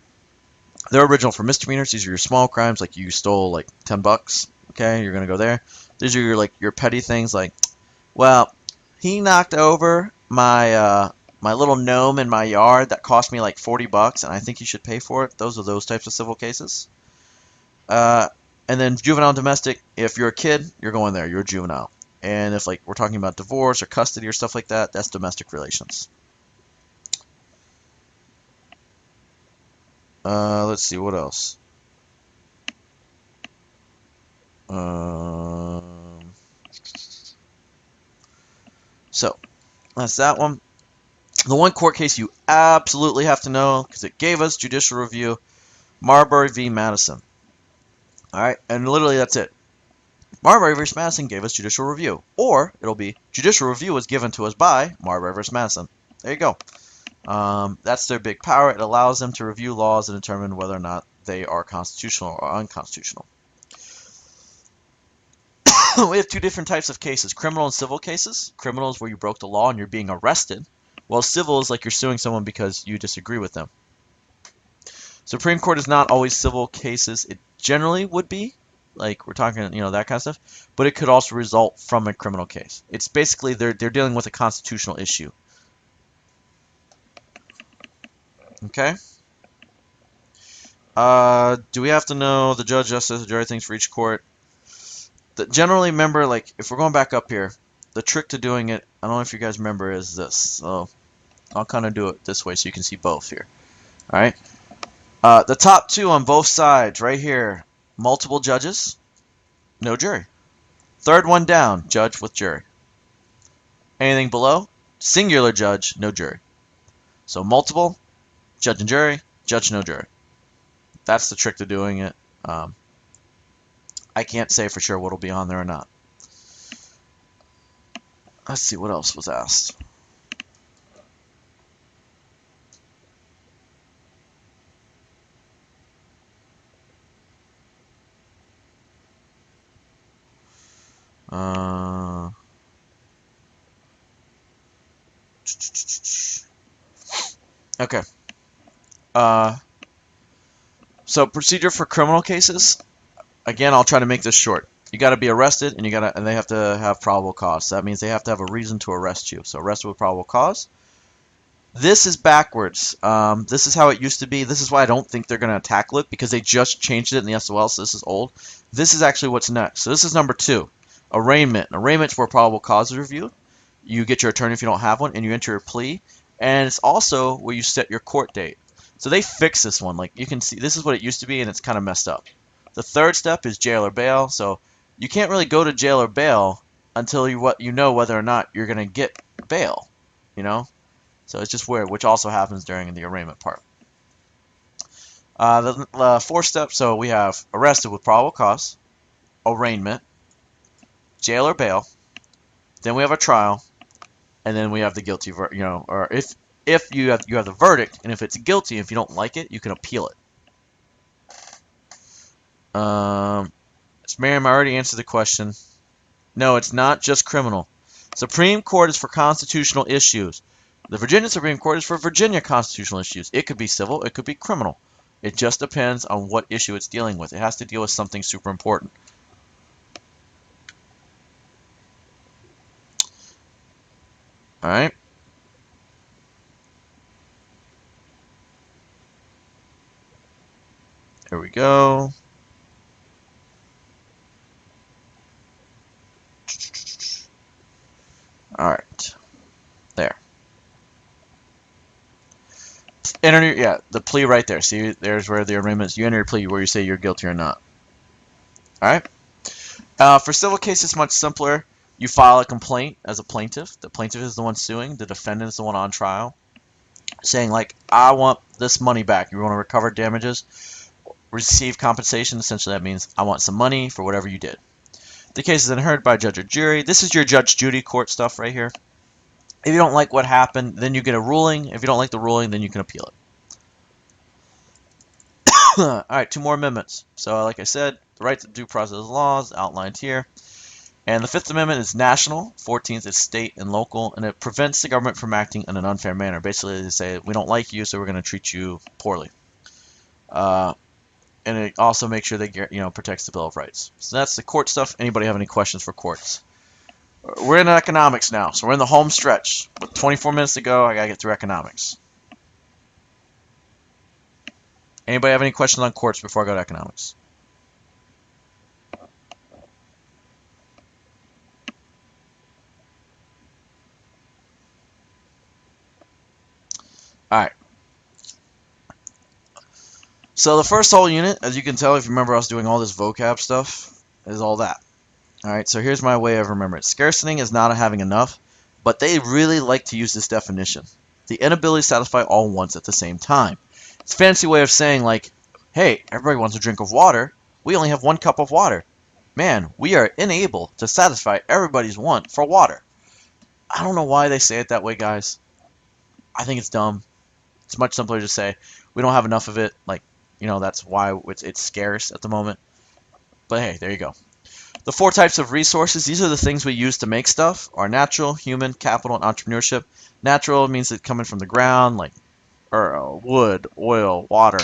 they're original for misdemeanors. These are your small crimes, like you stole like $10. Okay, you're going to go there. These are your petty things, like, well, he knocked over my little gnome in my yard that cost me like $40, and I think you should pay for it. Those are those types of civil cases. And then juvenile and domestic, if you're a kid, you're going there. You're a juvenile. And if like we're talking about divorce or custody or stuff like that, that's domestic relations. Let's see, what else? So, that's that one. The one court case you absolutely have to know, because it gave us judicial review, Marbury v. Madison. Alright, and literally that's it. Marbury v. Madison gave us judicial review. Or, it'll be, judicial review was given to us by Marbury v. Madison. There you go. That's their big power. It allows them to review laws and determine whether or not they are constitutional or unconstitutional. We have two different types of cases, criminal and civil cases. Criminal is where you broke the law and you're being arrested, while civil is like you're suing someone because you disagree with them. Supreme Court is not always civil cases. It generally would be, like we're talking, that kind of stuff, but it could also result from a criminal case. It's basically they're dealing with a constitutional issue. Okay. Do we have to know the judge, justice, the jury things for each court? Generally, remember, like, if we're going back up here, the trick to doing it, I don't know if you guys remember, is this. So I'll kind of do it this way so you can see both here. All right. The top two on both sides, right here, multiple judges, no jury. Third one down, judge with jury. Anything below, singular judge, no jury. So multiple, judge and jury, judge, no jury. That's the trick to doing it. I can't say for sure what'll be on there or not. Let's see what else was asked. Okay. So procedure for criminal cases. Again, I'll try to make this short. You got to be arrested, and they have to have probable cause. So that means they have to have a reason to arrest you. So arrested with probable cause. This is backwards. This is how it used to be. This is why I don't think they're going to tackle it, because they just changed it in the SOL, so this is old. This is actually what's next. So this is number 2, arraignment. Arraignment's where probable cause is reviewed. You get your attorney if you don't have one, and you enter your plea. And it's also where you set your court date. So they fixed this one. Like you can see, this is what it used to be, and it's kind of messed up. The third step is jail or bail. So you can't really go to jail or bail until you know whether or not you're going to get bail. So it's just weird, which also happens during the arraignment part. The fourth step, so we have arrested with probable cause, arraignment, jail or bail, then we have a trial, and then we have the guilty verdict. Or if you have the verdict, and if it's guilty, if you don't like it, you can appeal it. Miriam, I already answered the question. No, it's not just criminal. Supreme Court is for constitutional issues. The Virginia Supreme Court is for Virginia constitutional issues. It could be civil, it could be criminal. It just depends on what issue it's dealing with. It has to deal with something super important. All right. Here we go. All right. There. Enter the plea right there. See, there's where the arraignment is. You enter your plea where you say you're guilty or not. All right. For civil cases, it's much simpler. You file a complaint as a plaintiff. The plaintiff is the one suing. The defendant is the one on trial, saying like, I want this money back. You want to recover damages, receive compensation. Essentially, that means I want some money for whatever you did. The case is then heard by judge or jury. This is your Judge Judy court stuff right here. If you don't like what happened, then you get a ruling. If you don't like the ruling, then you can appeal it. All right, 2 more amendments. So, like I said, the right to due process laws outlined here. And the Fifth Amendment is national, 14th is state and local, and it prevents the government from acting in an unfair manner. Basically, they say, we don't like you, so we're going to treat you poorly. And it also makes sure they protects the Bill of Rights. So that's the court stuff. Anybody have any questions for courts? We're in economics now, so we're in the home stretch. With 24 minutes to go, I got to get through economics. Anybody have any questions on courts before I go to economics? Alright. So the first whole unit, as you can tell if you remember us doing all this vocab stuff, is all that. Alright, so here's my way of remembering it. Scarcity is not having enough, but they really like to use this definition. The inability to satisfy all wants at the same time. It's a fancy way of saying, like, hey, everybody wants a drink of water. We only have 1 cup of water. Man, we are unable to satisfy everybody's want for water. I don't know why they say it that way, guys. I think it's dumb. It's much simpler to say we don't have enough of it. Like, that's why it's scarce at the moment. But hey, there you go. The 4 types of resources, these are the things we use to make stuff, are natural, human, capital, and entrepreneurship. Natural means it's coming from the ground, like wood, oil, water,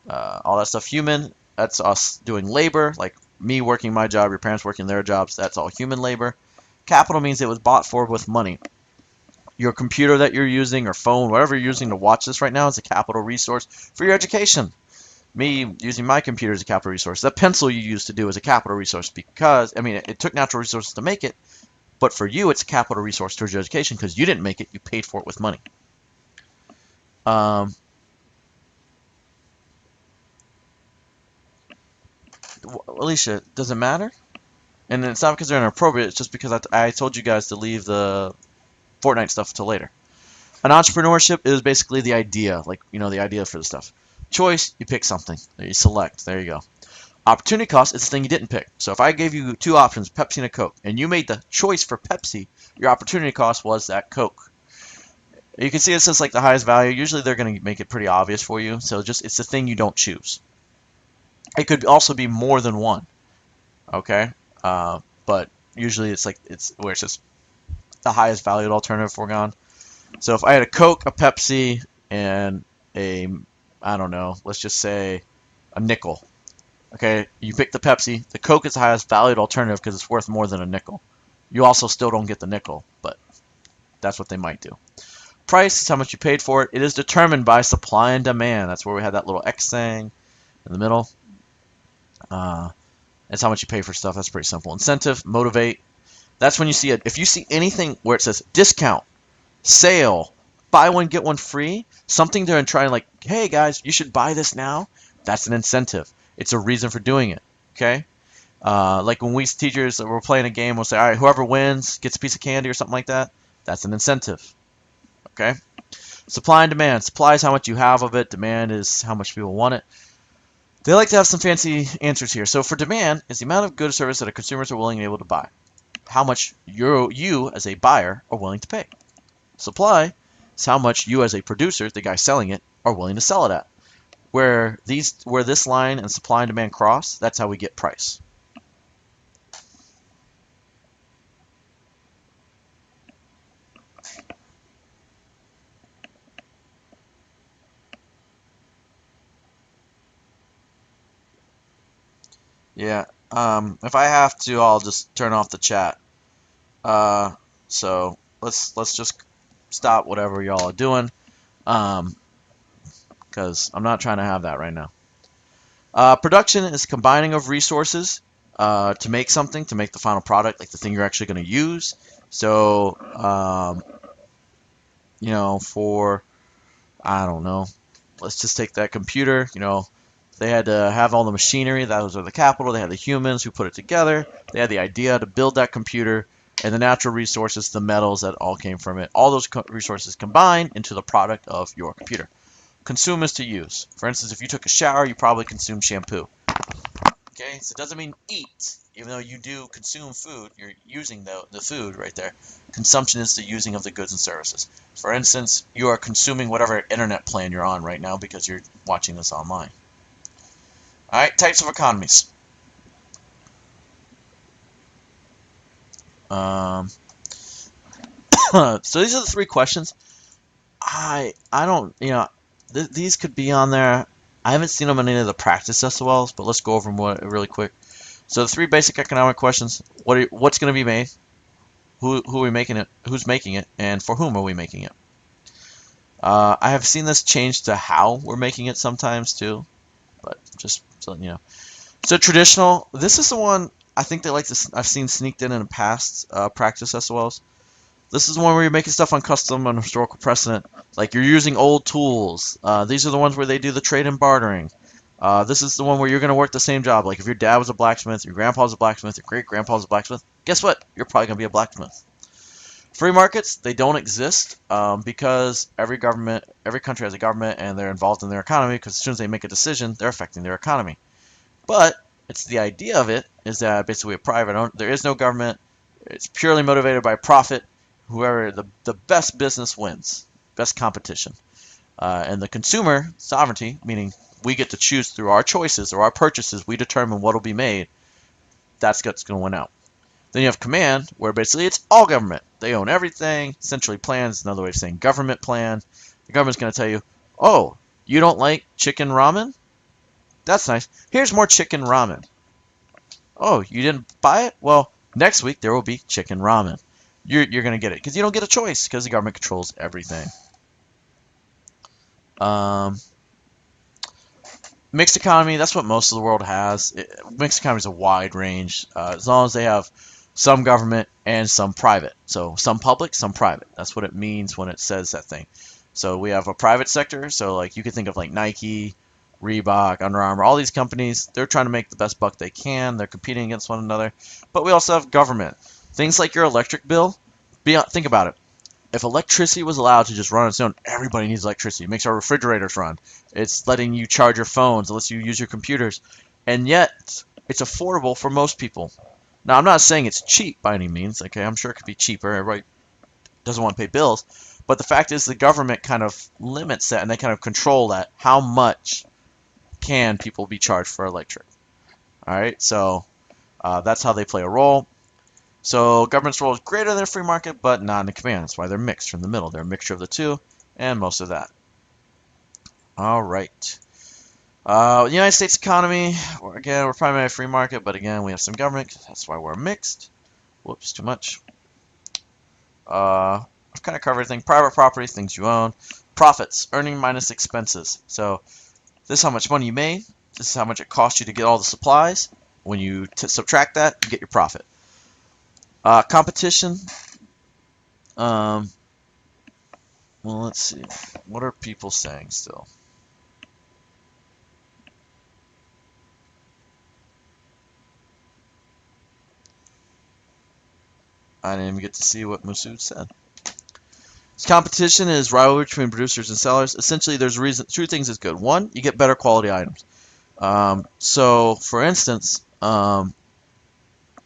all that stuff. Human, that's us doing labor, like me working my job, your parents working their jobs, that's all human labor. Capital means it was bought for with money. Your computer that you're using or phone, whatever you're using to watch this right now is a capital resource for your education. Me using my computer is a capital resource. The pencil you used to do is a capital resource because, it took natural resources to make it, but for you it's a capital resource towards your education because you didn't make it, you paid for it with money. Alicia, does it matter? And it's not because they're inappropriate, it's just because I told you guys to leave the Fortnite stuff till later. An entrepreneurship is basically the idea, like, the idea for the stuff. Choice, you pick something. You select. There you go. Opportunity cost is the thing you didn't pick. So if I gave you 2 options, Pepsi and a Coke, and you made the choice for Pepsi, your opportunity cost was that Coke. You can see it says like the highest value. Usually they're going to make it pretty obvious for you. So it's the thing you don't choose. It could also be more than one. Okay? But usually it's where it says the highest valued alternative foregone. So if I had a Coke, a Pepsi, and I don't know, let's just say a nickel. Okay, you pick the Pepsi. The Coke is the highest valued alternative because it's worth more than a nickel. You also still don't get the nickel, but that's what they might do. Price is how much you paid for it. It is determined by supply and demand. That's where we had that little X thing in the middle. That's how much you pay for stuff. That's pretty simple. Incentive, motivate. That's when you see it. If you see anything where it says discount, sale, buy one get one free, something they're trying like, hey guys, you should buy this now. That's an incentive. It's a reason for doing it. Okay, like when we teachers we're playing a game, we'll say, all right, whoever wins gets a piece of candy or something like that. That's an incentive. Okay. Supply and demand. Supply is how much you have of it. Demand is how much people want it. They like to have some fancy answers here. So for demand is the amount of good or service that a consumers are willing and able to buy. How much you as a buyer are willing to pay. Supply is how much you as a producer, the guy selling it, are willing to sell it at. Where this line and supply and demand cross, that's how we get price. Yeah. If I have to, I'll just turn off the chat. So let's just stop whatever y'all are doing. Because I'm not trying to have that right now. Production is combining of resources to make something, to make the final product, like the thing you're actually going to use. So, for, I don't know, let's just take that computer, they had to have all the machinery, those are the capital, they had the humans who put it together, they had the idea to build that computer, and the natural resources, the metals that all came from it, all those resources combined into the product of your computer. Consume is to use. For instance, if you took a shower, you probably consumed shampoo. Okay, so it doesn't mean eat, even though you do consume food. You're using the food right there. Consumption is the using of the goods and services. For instance, you are consuming whatever internet plan you're on right now because you're watching this online. All right, types of economies. Um, so these are the three questions. I don't, these could be on there. I haven't seen them in any of the practice SOLs, but let's go over them really quick. So the three basic economic questions: what's going to be made? Who are we making it? Who's making it? And for whom are we making it? I have seen this change to how we're making it sometimes too, but just so you know. So traditional. This is the one I think they like to. I've seen sneaked in past practice SOLs. This is the one where you're making stuff on custom and historical precedent. Like you're using old tools. These are the ones where they do the trade and bartering. This is the one where you're going to work the same job. Like if your dad was a blacksmith, your grandpa was a blacksmith, your great grandpa was a blacksmith. Guess what? You're probably going to be a blacksmith. Free markets, they don't exist because every country has a government and they're involved in their economy because as soon as they make a decision, they're affecting their economy. But it's the idea of it is that basically there is no government. It's purely motivated by profit. Whoever the best business wins, best competition. And the consumer sovereignty, meaning we get to choose through our choices or our purchases, we determine what will be made. That's what's going to win out. Then you have command, where basically it's all government. They own everything. Centrally planned is another way of saying government plan. The government's going to tell you, oh, you don't like chicken ramen? That's nice. Here's more chicken ramen. Oh, you didn't buy it? Well, next week there will be chicken ramen. You're going to get it because you don't get a choice because the government controls everything. Mixed economy, that's what most of the world has. Mixed economy is a wide range, as long as they have some government and some private. So some public, some private. That's what it means when it says that thing. So we have a private sector. So like you could think of like Nike, Reebok, Under Armour, all these companies. They're trying to make the best buck they can. They're competing against one another. But we also have government. Things like your electric bill. Think about it. If electricity was allowed to just run on its own, everybody needs electricity. It makes our refrigerators run. It's letting you charge your phones. It lets you use your computers. And yet, it's affordable for most people. Now, I'm not saying it's cheap by any means. Okay, I'm sure it could be cheaper. Everybody doesn't want to pay bills. But the fact is the government kind of limits that, and they kind of control that. How much can people be charged for electric? All right, so that's how they play a role. So government's role is greater than a free market, but not in the command. That's why they're mixed from the middle. They're a mixture of the two, and most of that. All right. The United States economy, again, we're primarily a free market, but again, we have some government. That's why we're mixed. Whoops, too much. I've kind of covered everything. Private property, things you own. Profits, earning minus expenses. So this is how much money you made. This is how much it cost you to get all the supplies. When you subtract that, you get your profit. Competition. Well, let's see. What are people saying still? I didn't even get to see what Masood said. Competition is rivalry between producers and sellers. Essentially, there's two things that's good. One, you get better quality items. So, for instance,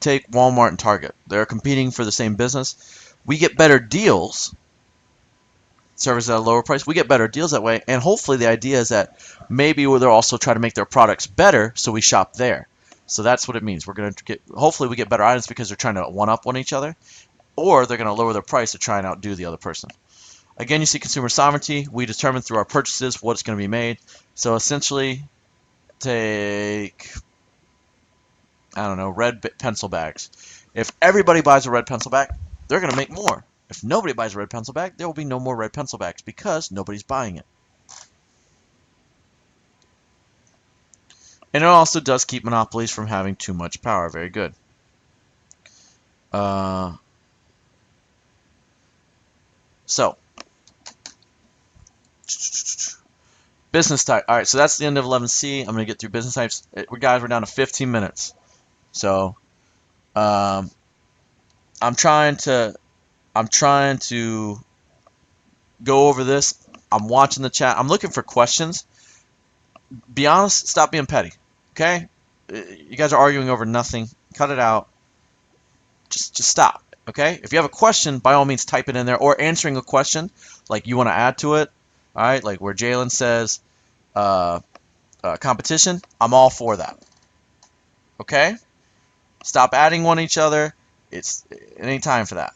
take Walmart and Target. They're competing for the same business. We get better deals. Service at a lower price. We get better deals that way. And hopefully the idea is that maybe they'll also try to make their products better, so we shop there. So that's what it means. We're going to hopefully we get better items because they're trying to one-up on each other. Or they're going to lower their price to try and outdo the other person. Again, you see consumer sovereignty. We determine through our purchases what's going to be made. So essentially, take, I don't know, red pencil bags. If everybody buys a red pencil bag, they're going to make more. If nobody buys a red pencil bag, there will be no more red pencil bags because nobody's buying it. And it also does keep monopolies from having too much power. Very good. So, business type. All right, so that's the end of 11C. I'm going to get through business types. Guys, we're down to 15 minutes. So, I'm trying to go over this. I'm watching the chat. I'm looking for questions. Be honest. Stop being petty. Okay? You guys are arguing over nothing. Cut it out. Just stop. Okay? If you have a question, by all means type it in there, or answering a question like you want to add to it. All right, like where Jalen says competition. I'm all for that. Okay? Stop adding one each other. It ain't time for that.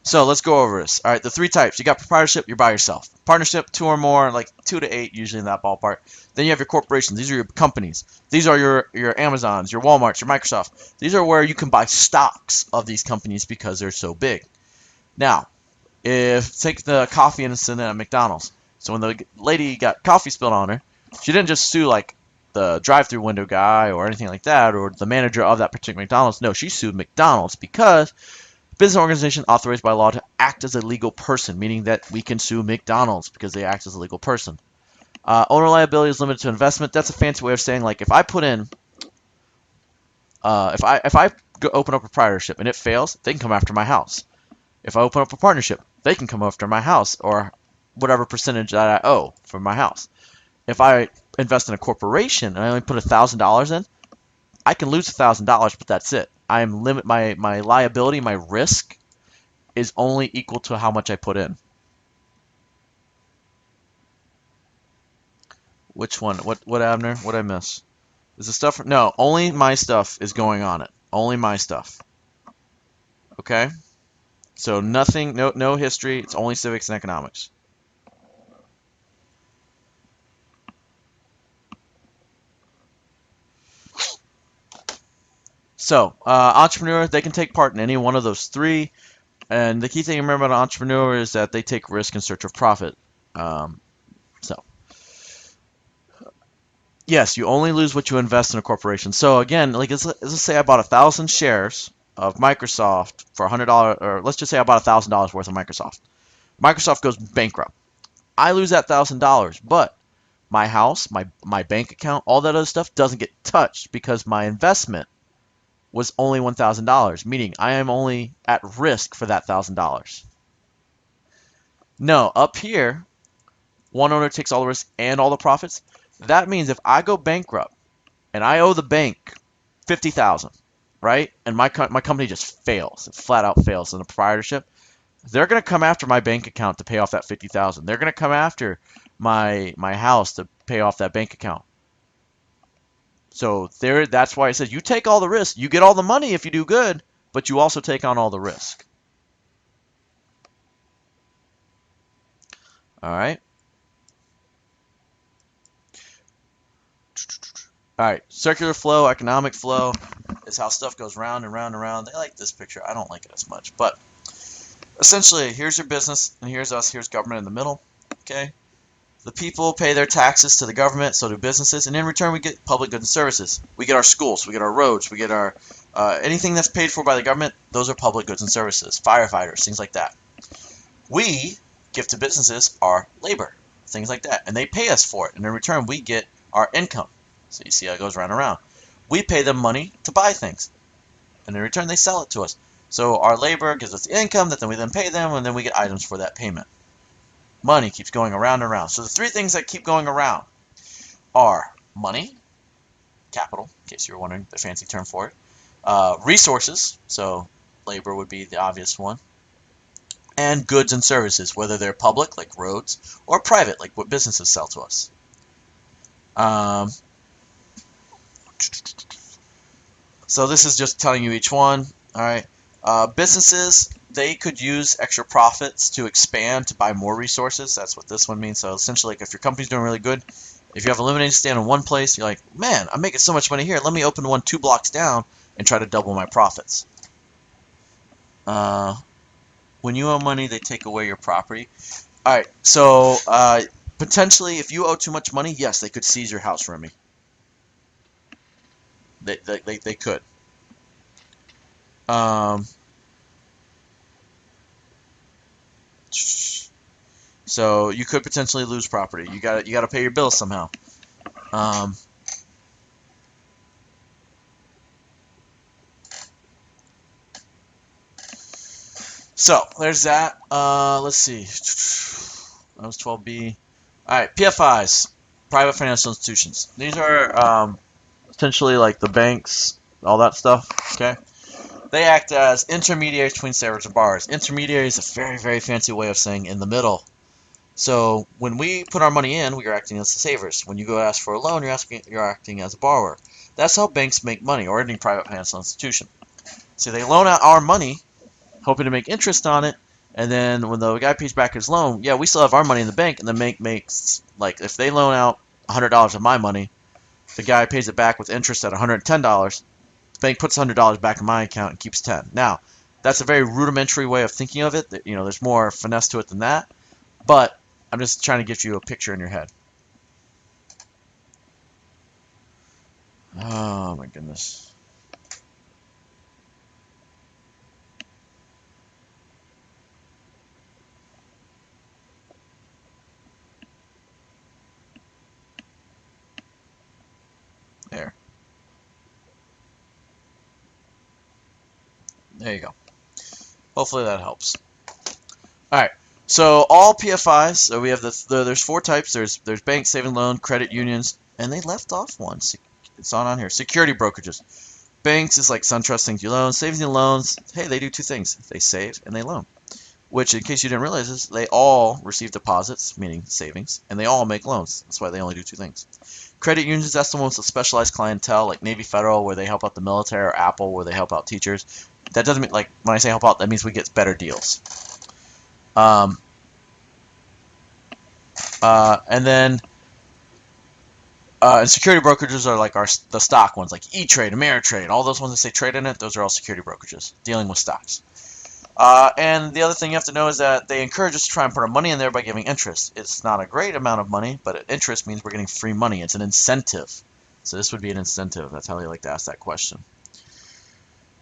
So let's go over this. All right, the three types. You got proprietorship, you're by yourself. Partnership, two or more, like 2 to 8, usually in that ballpark. Then you have your corporations. These are your companies. These are your Amazons, your Walmarts, your Microsoft. These are where you can buy stocks of these companies because they're so big. Now, if take the coffee incident at McDonald's. So when the lady got coffee spilled on her, she didn't just sue like the drive-through window guy or anything like that, or the manager of that particular McDonald's. No, she sued McDonald's because business organization authorized by law to act as a legal person, meaning that we can sue McDonald's because they act as a legal person. Owner liability is limited to investment. That's a fancy way of saying, like, if I put in, if I open up a proprietorship and it fails, they can come after my house. If I open up a partnership, they can come after my house or whatever percentage that I owe for my house. If I invest in a corporation and I only put $1,000 in, I can lose $1,000, but that's it. I am limit my liability, my risk is only equal to how much I put in. Which one? What Abner? What I miss? Is the stuff? No, only my stuff is going on it. Only my stuff. Okay? So nothing, no history. It's only civics and economics. So, entrepreneur, they can take part in any one of those three. And the key thing to remember about an entrepreneur is that they take risk in search of profit. So, yes, you only lose what you invest in a corporation. So again, like let's say I bought 1,000 shares of Microsoft for $100, or let's just say I bought $1,000 worth of Microsoft. Microsoft goes bankrupt. I lose that $1,000, but my house, my bank account, all that other stuff doesn't get touched because my investment was only $1,000, meaning I am only at risk for that $1,000. No, up here, one owner takes all the risk and all the profits. That means if I go bankrupt and I owe the bank 50,000, right? And my company just fails, it flat out fails in a proprietorship. They're gonna come after my bank account to pay off that 50,000. They're gonna come after my house to pay off that bank account. So there, that's why it says you take all the risk. You get all the money if you do good, but you also take on all the risk. All right. All right. Circular flow, economic flow is how stuff goes round and round and round. They like this picture. I don't like it as much, but essentially, here's your business, and here's us. Here's government in the middle. Okay. The people pay their taxes to the government, so do businesses, and in return we get public goods and services. We get our schools, we get our roads, we get our anything that's paid for by the government. Those are public goods and services. Firefighters, things like that. We give to businesses our labor, things like that, and they pay us for it, and in return we get our income. So you see how it goes round and round. We pay them money to buy things, and in return they sell it to us. So our labor gives us the income that then we pay them, and then we get items for that payment. Money keeps going around and around. So the three things that keep going around are money, capital, in case you were wondering the fancy term for it, resources, so labor would be the obvious one, and goods and services, whether they're public, like roads, or private, like what businesses sell to us. So this is just telling you each one. All right. Businesses, they could use extra profits to expand, to buy more resources. That's what this one means. So essentially, like if your company's doing really good, if you have a lemonade stand in one place, you're like, man, I'm making so much money here. Let me open one 2 blocks down and try to double my profits. When you owe money, they take away your property. All right. So potentially, if you owe too much money, yes, they could seize your house from me. They could. So you could potentially lose property. You got to pay your bills somehow. So there's that. Let's see. That was 12B. All right, PFIs. private financial institutions. These are essentially like the banks, all that stuff. Okay, they act as intermediaries between savers and borrowers. Intermediary is a very, very fancy way of saying in the middle. So when we put our money in, we are acting as the savers. When you go ask for a loan, you're acting as a borrower. That's how banks make money, or any private financial institution. So they loan out our money, hoping to make interest on it, and then when the guy pays back his loan, yeah, we still have our money in the bank, and the bank makes, like, if they loan out $100 of my money, the guy pays it back with interest at $110. The bank puts $100 back in my account and keeps 10. Now, that's a very rudimentary way of thinking of it. There's more finesse to it than that, but I'm just trying to get you a picture in your head. Oh my goodness. There. There you go. Hopefully that helps. All right. So all PFIs. So we have there's four types. There's bank, saving, loan, credit unions, and they left off one. It's on here. Security brokerages. Banks is like SunTrust, things you loan. Savings and loans. Hey, they do two things. They save and they loan. Which, in case you didn't realize, is they all receive deposits, meaning savings, and they all make loans. That's why they only do two things. Credit unions, that's the ones with specialized clientele, like Navy Federal, where they help out the military, or Apple, where they help out teachers. That doesn't mean, like, when I say help out, that means we get better deals. Um, and then, and security brokerages are like the stock ones, like E-Trade, Ameritrade, all those ones that say trade in it, those are all security brokerages, dealing with stocks. And the other thing you have to know is that they encourage us to try and put our money in there by giving interest. It's not a great amount of money, but interest means we're getting free money. It's an incentive. So this would be an incentive. That's how they like to ask that question.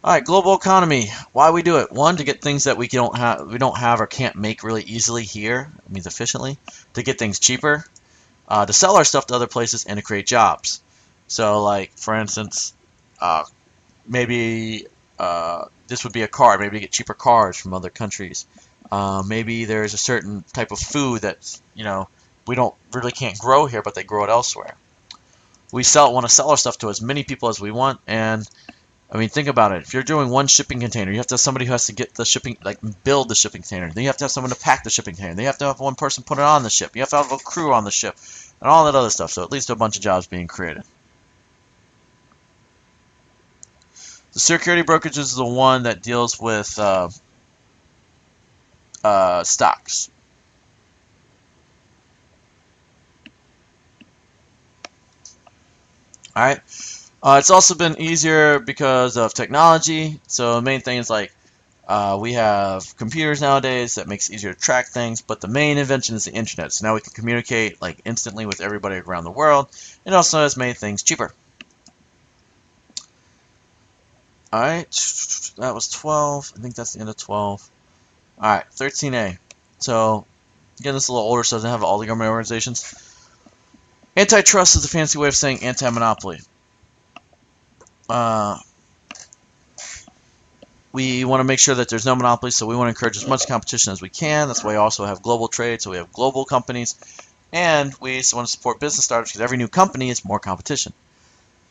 All right, global economy. Why we do it? One, to get things that we don't have or can't make really easily here. It means efficiently. To get things cheaper. To sell our stuff to other places and to create jobs. So, like, for instance, maybe this would be a car. Maybe to get cheaper cars from other countries. Maybe there's a certain type of food that we can't grow here, but they grow it elsewhere. We want to sell our stuff to as many people as we want, and I mean, think about it. If you're doing one shipping container, you have to have somebody who has to get the shipping, like build the shipping container. Then you have to have someone to pack the shipping container. Then you have to have one person put it on the ship. You have to have a crew on the ship, and all that other stuff. So it leads to a bunch of jobs being created. The security brokerage is the one that deals with stocks. All right. It's also been easier because of technology. So the main thing is like we have computers nowadays that makes it easier to track things. But the main invention is the internet. So now we can communicate like instantly with everybody around the world. It also has made things cheaper. All right, that was 12. I think that's the end of 12. All right, 13A. So again, this is a little older, so it doesn't have all the government organizations. Antitrust is a fancy way of saying anti-monopoly. We want to make sure that there's no monopoly, so we want to encourage as much competition as we can. That's why we also have global trade, so we have global companies. And we want to support business startups because every new company is more competition.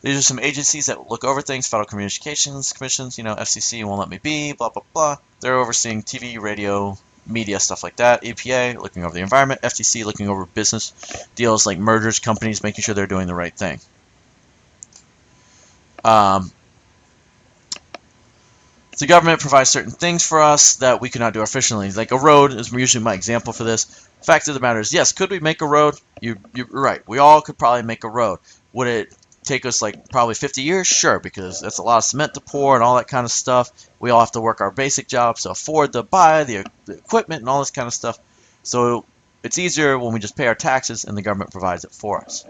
These are some agencies that look over things. Federal Communications Commissions, FCC won't let me be, blah, blah, blah. They're overseeing TV, radio, media, stuff like that. EPA, looking over the environment. FTC, looking over business deals like mergers, companies, making sure they're doing the right thing. The government provides certain things for us that we cannot do efficiently. Like a road is usually my example for this. Fact of the matter is, yes, could we make a road? You're right. We all could probably make a road. Would it take us like probably 50 years? Sure, because that's a lot of cement to pour and all that kind of stuff. We all have to work our basic jobs to afford to buy the equipment and all this kind of stuff. So it's easier when we just pay our taxes and the government provides it for us.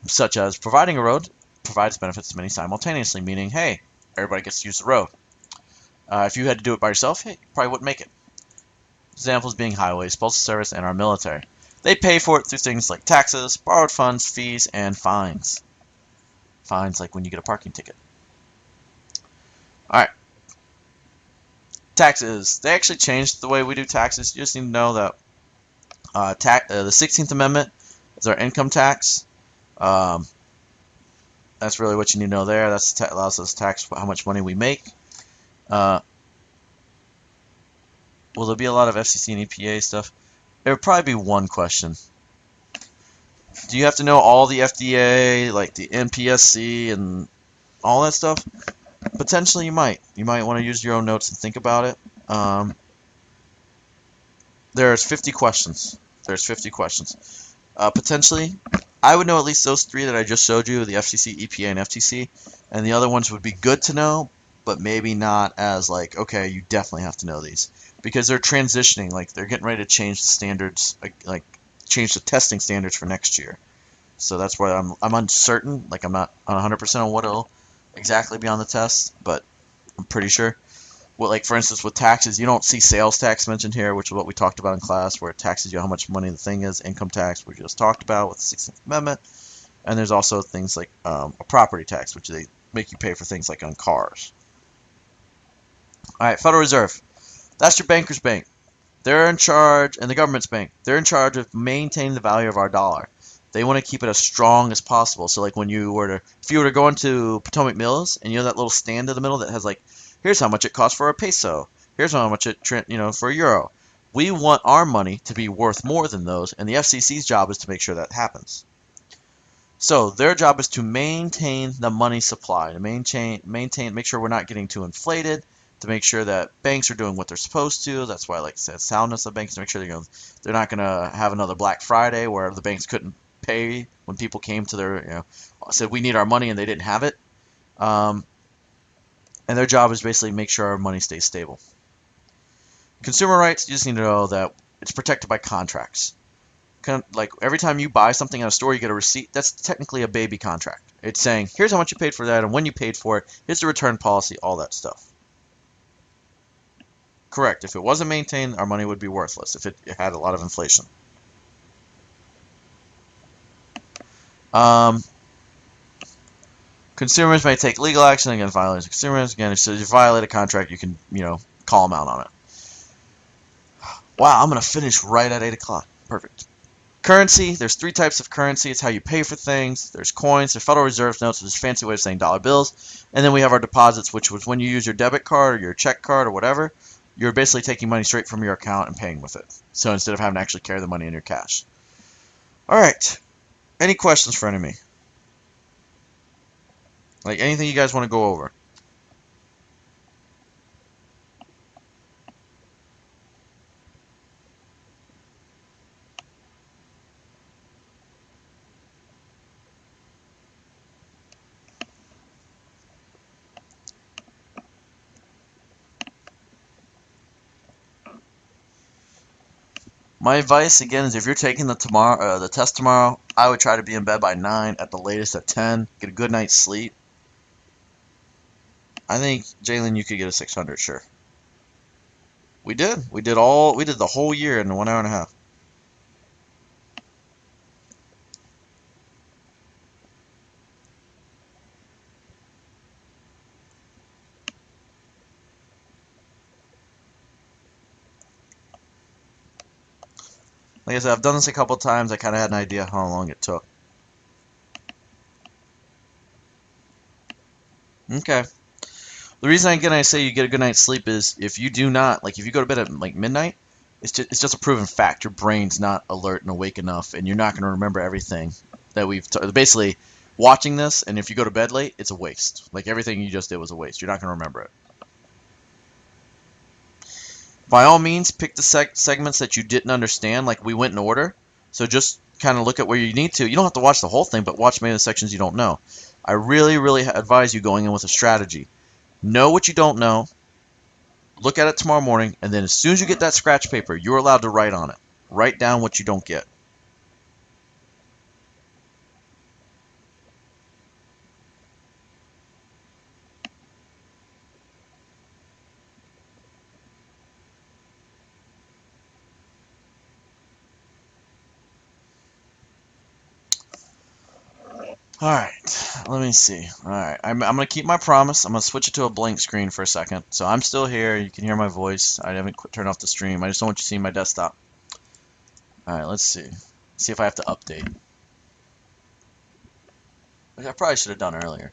Such as providing a road provides benefits to many simultaneously, meaning, hey, everybody gets to use the road. If you had to do it by yourself, hey, you probably wouldn't make it. Examples being highways, postal service, and our military. They pay for it through things like taxes, borrowed funds, fees, and fines. Fines like when you get a parking ticket. Alright. Taxes. They actually changed the way we do taxes. You just need to know that the 16th Amendment is our income tax. Um, that's really what you need to know there. That's allows us to tax how much money we make. Uh, will there be a lot of FCC and EPA stuff? There would probably be one question. Do you have to know all the FDA, like the NPSC and all that stuff? Potentially you might. You might want to use your own notes and think about it. There's 50 questions. There's 50 questions. Potentially, I would know at least those three that I just showed you, the FCC, EPA, and FTC. And the other ones would be good to know, but maybe not as like, okay, you definitely have to know these. Because they're transitioning, like they're getting ready to change the standards, like change the testing standards for next year. So that's why I'm uncertain. Like I'm not 100% on what it'll exactly be on the test, but I'm pretty sure. Well, like for instance, with taxes, you don't see sales tax mentioned here, which is what we talked about in class, where it taxes you how much money the thing is. Income tax, we just talked about with the 16th Amendment, and there's also things like a property tax, which they make you pay for things like on cars. All right, Federal Reserve, that's your banker's bank. They're in charge, and the government's bank. They're in charge of maintaining the value of our dollar. They want to keep it as strong as possible. So, like when you were to, if you were to go into Potomac Mills, and you know that little stand in the middle that has like, here's how much it costs for a peso. Here's how much it, for a euro. We want our money to be worth more than those, and the FCC's job is to make sure that happens. So their job is to maintain the money supply, to make sure we're not getting too inflated, to make sure that banks are doing what they're supposed to. That's why I like to say soundness of banks, to make sure they're not going to have another Black Friday where the banks couldn't pay when people came to their, said we need our money and they didn't have it. And their job is basically make sure our money stays stable. Consumer rights, you just need to know that it's protected by contracts. Like every time you buy something at a store, you get a receipt. That's technically a baby contract. It's saying, here's how much you paid for that and when you paid for it. Here's the return policy, all that stuff. Correct. If it wasn't maintained, our money would be worthless if it had a lot of inflation. Consumers may take legal action against violators of consumers. Again, if you violate a contract, you can, call them out on it. Wow, I'm going to finish right at 8 o'clock. Perfect. Currency, there's three types of currency. It's how you pay for things. There's coins, there's Federal Reserve notes, which is a fancy way of saying dollar bills. And then we have our deposits, which was when you use your debit card or your check card or whatever, you're basically taking money straight from your account and paying with it. So instead of having to actually carry the money in your cash. All right. Any questions for any of me? Like anything you guys want to go over? My advice again is if you're taking the test tomorrow, I would try to be in bed by 9, at the latest at 10. Get a good night's sleep. I think Jalen, you could get a 600, sure. We did. We did the whole year in 1 hour and a half. Like I said, I've done this a couple times. I kind of had an idea how long it took. Okay. The reason again I say you get a good night's sleep is if you do not, like if you go to bed at like midnight, it's just a proven fact. Your brain's not alert and awake enough, and you're not going to remember everything that basically watching this. And if you go to bed late, it's a waste. Like everything you just did was a waste. You're not going to remember it. By all means, pick the segments that you didn't understand. Like we went in order, so just kind of look at where you need to. You don't have to watch the whole thing, but watch many of the sections you don't know. I really, really advise you going in with a strategy. Know what you don't know, look at it tomorrow morning, and then as soon as you get that scratch paper, you're allowed to write on it. Write down what you don't get. Alright, let me see. Alright, I'm going to keep my promise. I'm going to switch it to a blank screen for a second. So I'm still here. You can hear my voice. I haven't turned off the stream. I just don't want you to see my desktop. Alright, let's see. See if I have to update. which I probably should have done earlier.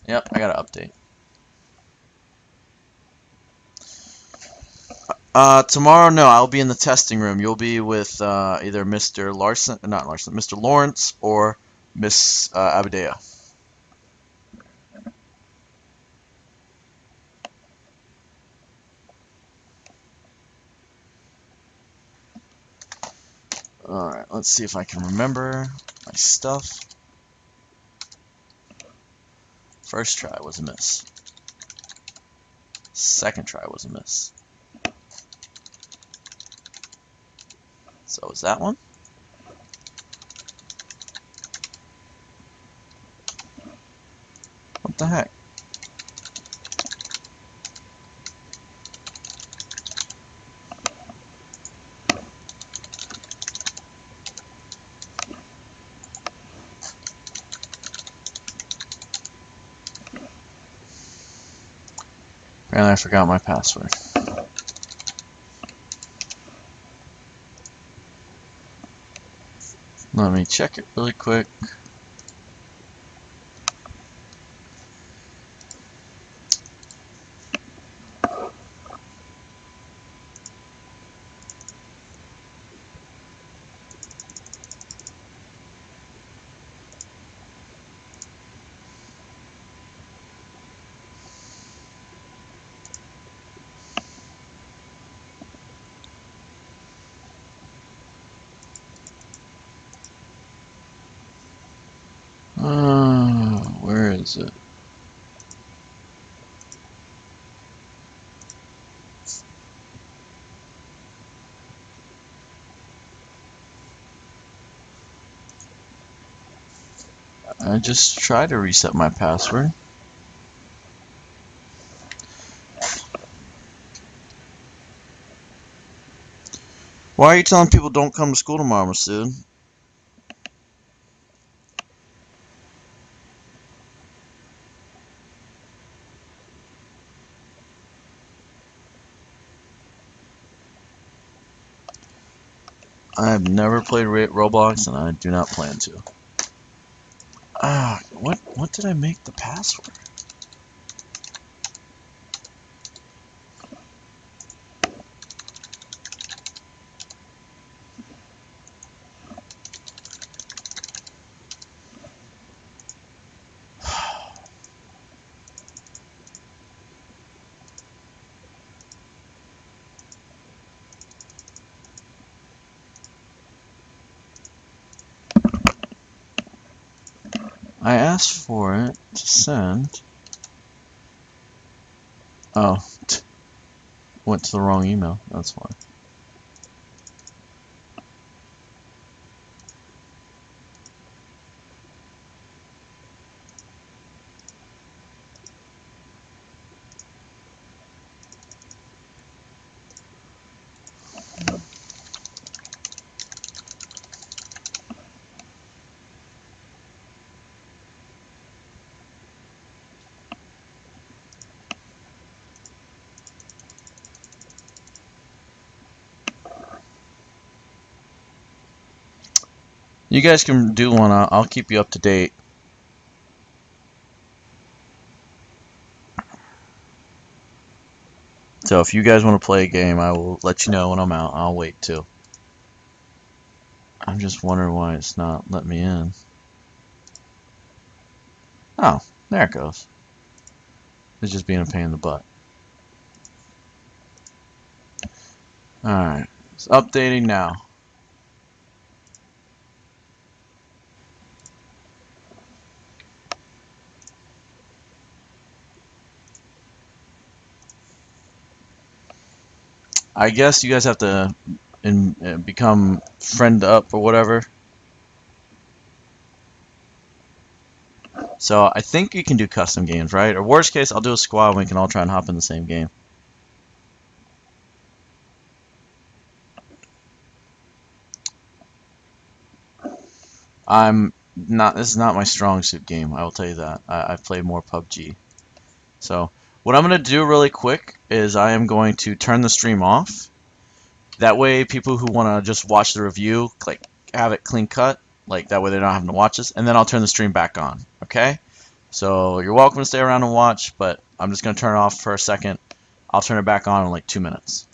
Yep, I gotta update. Tomorrow, no, I'll be in the testing room. You'll be with either Mr. Larson, not Larson, Mr. Lawrence or Miss Abadea. Alright, let's see if I can remember my stuff. First try was a miss. Second try was a miss. So is that one? What the heck? Apparently I forgot my password. Let me check it really quick. Where is it? I just tried to reset my password. Why are you telling people don't come to school tomorrow, Masood? I've never played Roblox, and I do not plan to. What did I make the password? I asked for it to send. Oh, went to the wrong email. That's why. You guys can do one. I'll keep you up to date. So if you guys want to play a game, I will let you know when I'm out. I'll wait too. I'm just wondering why it's not letting me in. Oh, there it goes. It's just being a pain in the butt. Alright, it's updating now. I guess you guys have to become friend up or whatever. So I think you can do custom games, right? Or worst case, I'll do a squad and we can all try and hop in the same game. This is not my strong suit game, I will tell you that. I play more PUBG. So what I'm going to do really quick is I am going to turn the stream off. That way people who want to just watch the review, have it clean cut, Like that way they're not having to watch us, and then I'll turn the stream back on. Okay? So you're welcome to stay around and watch, but I'm just gonna turn it off for a second. I'll turn it back on in like 2 minutes.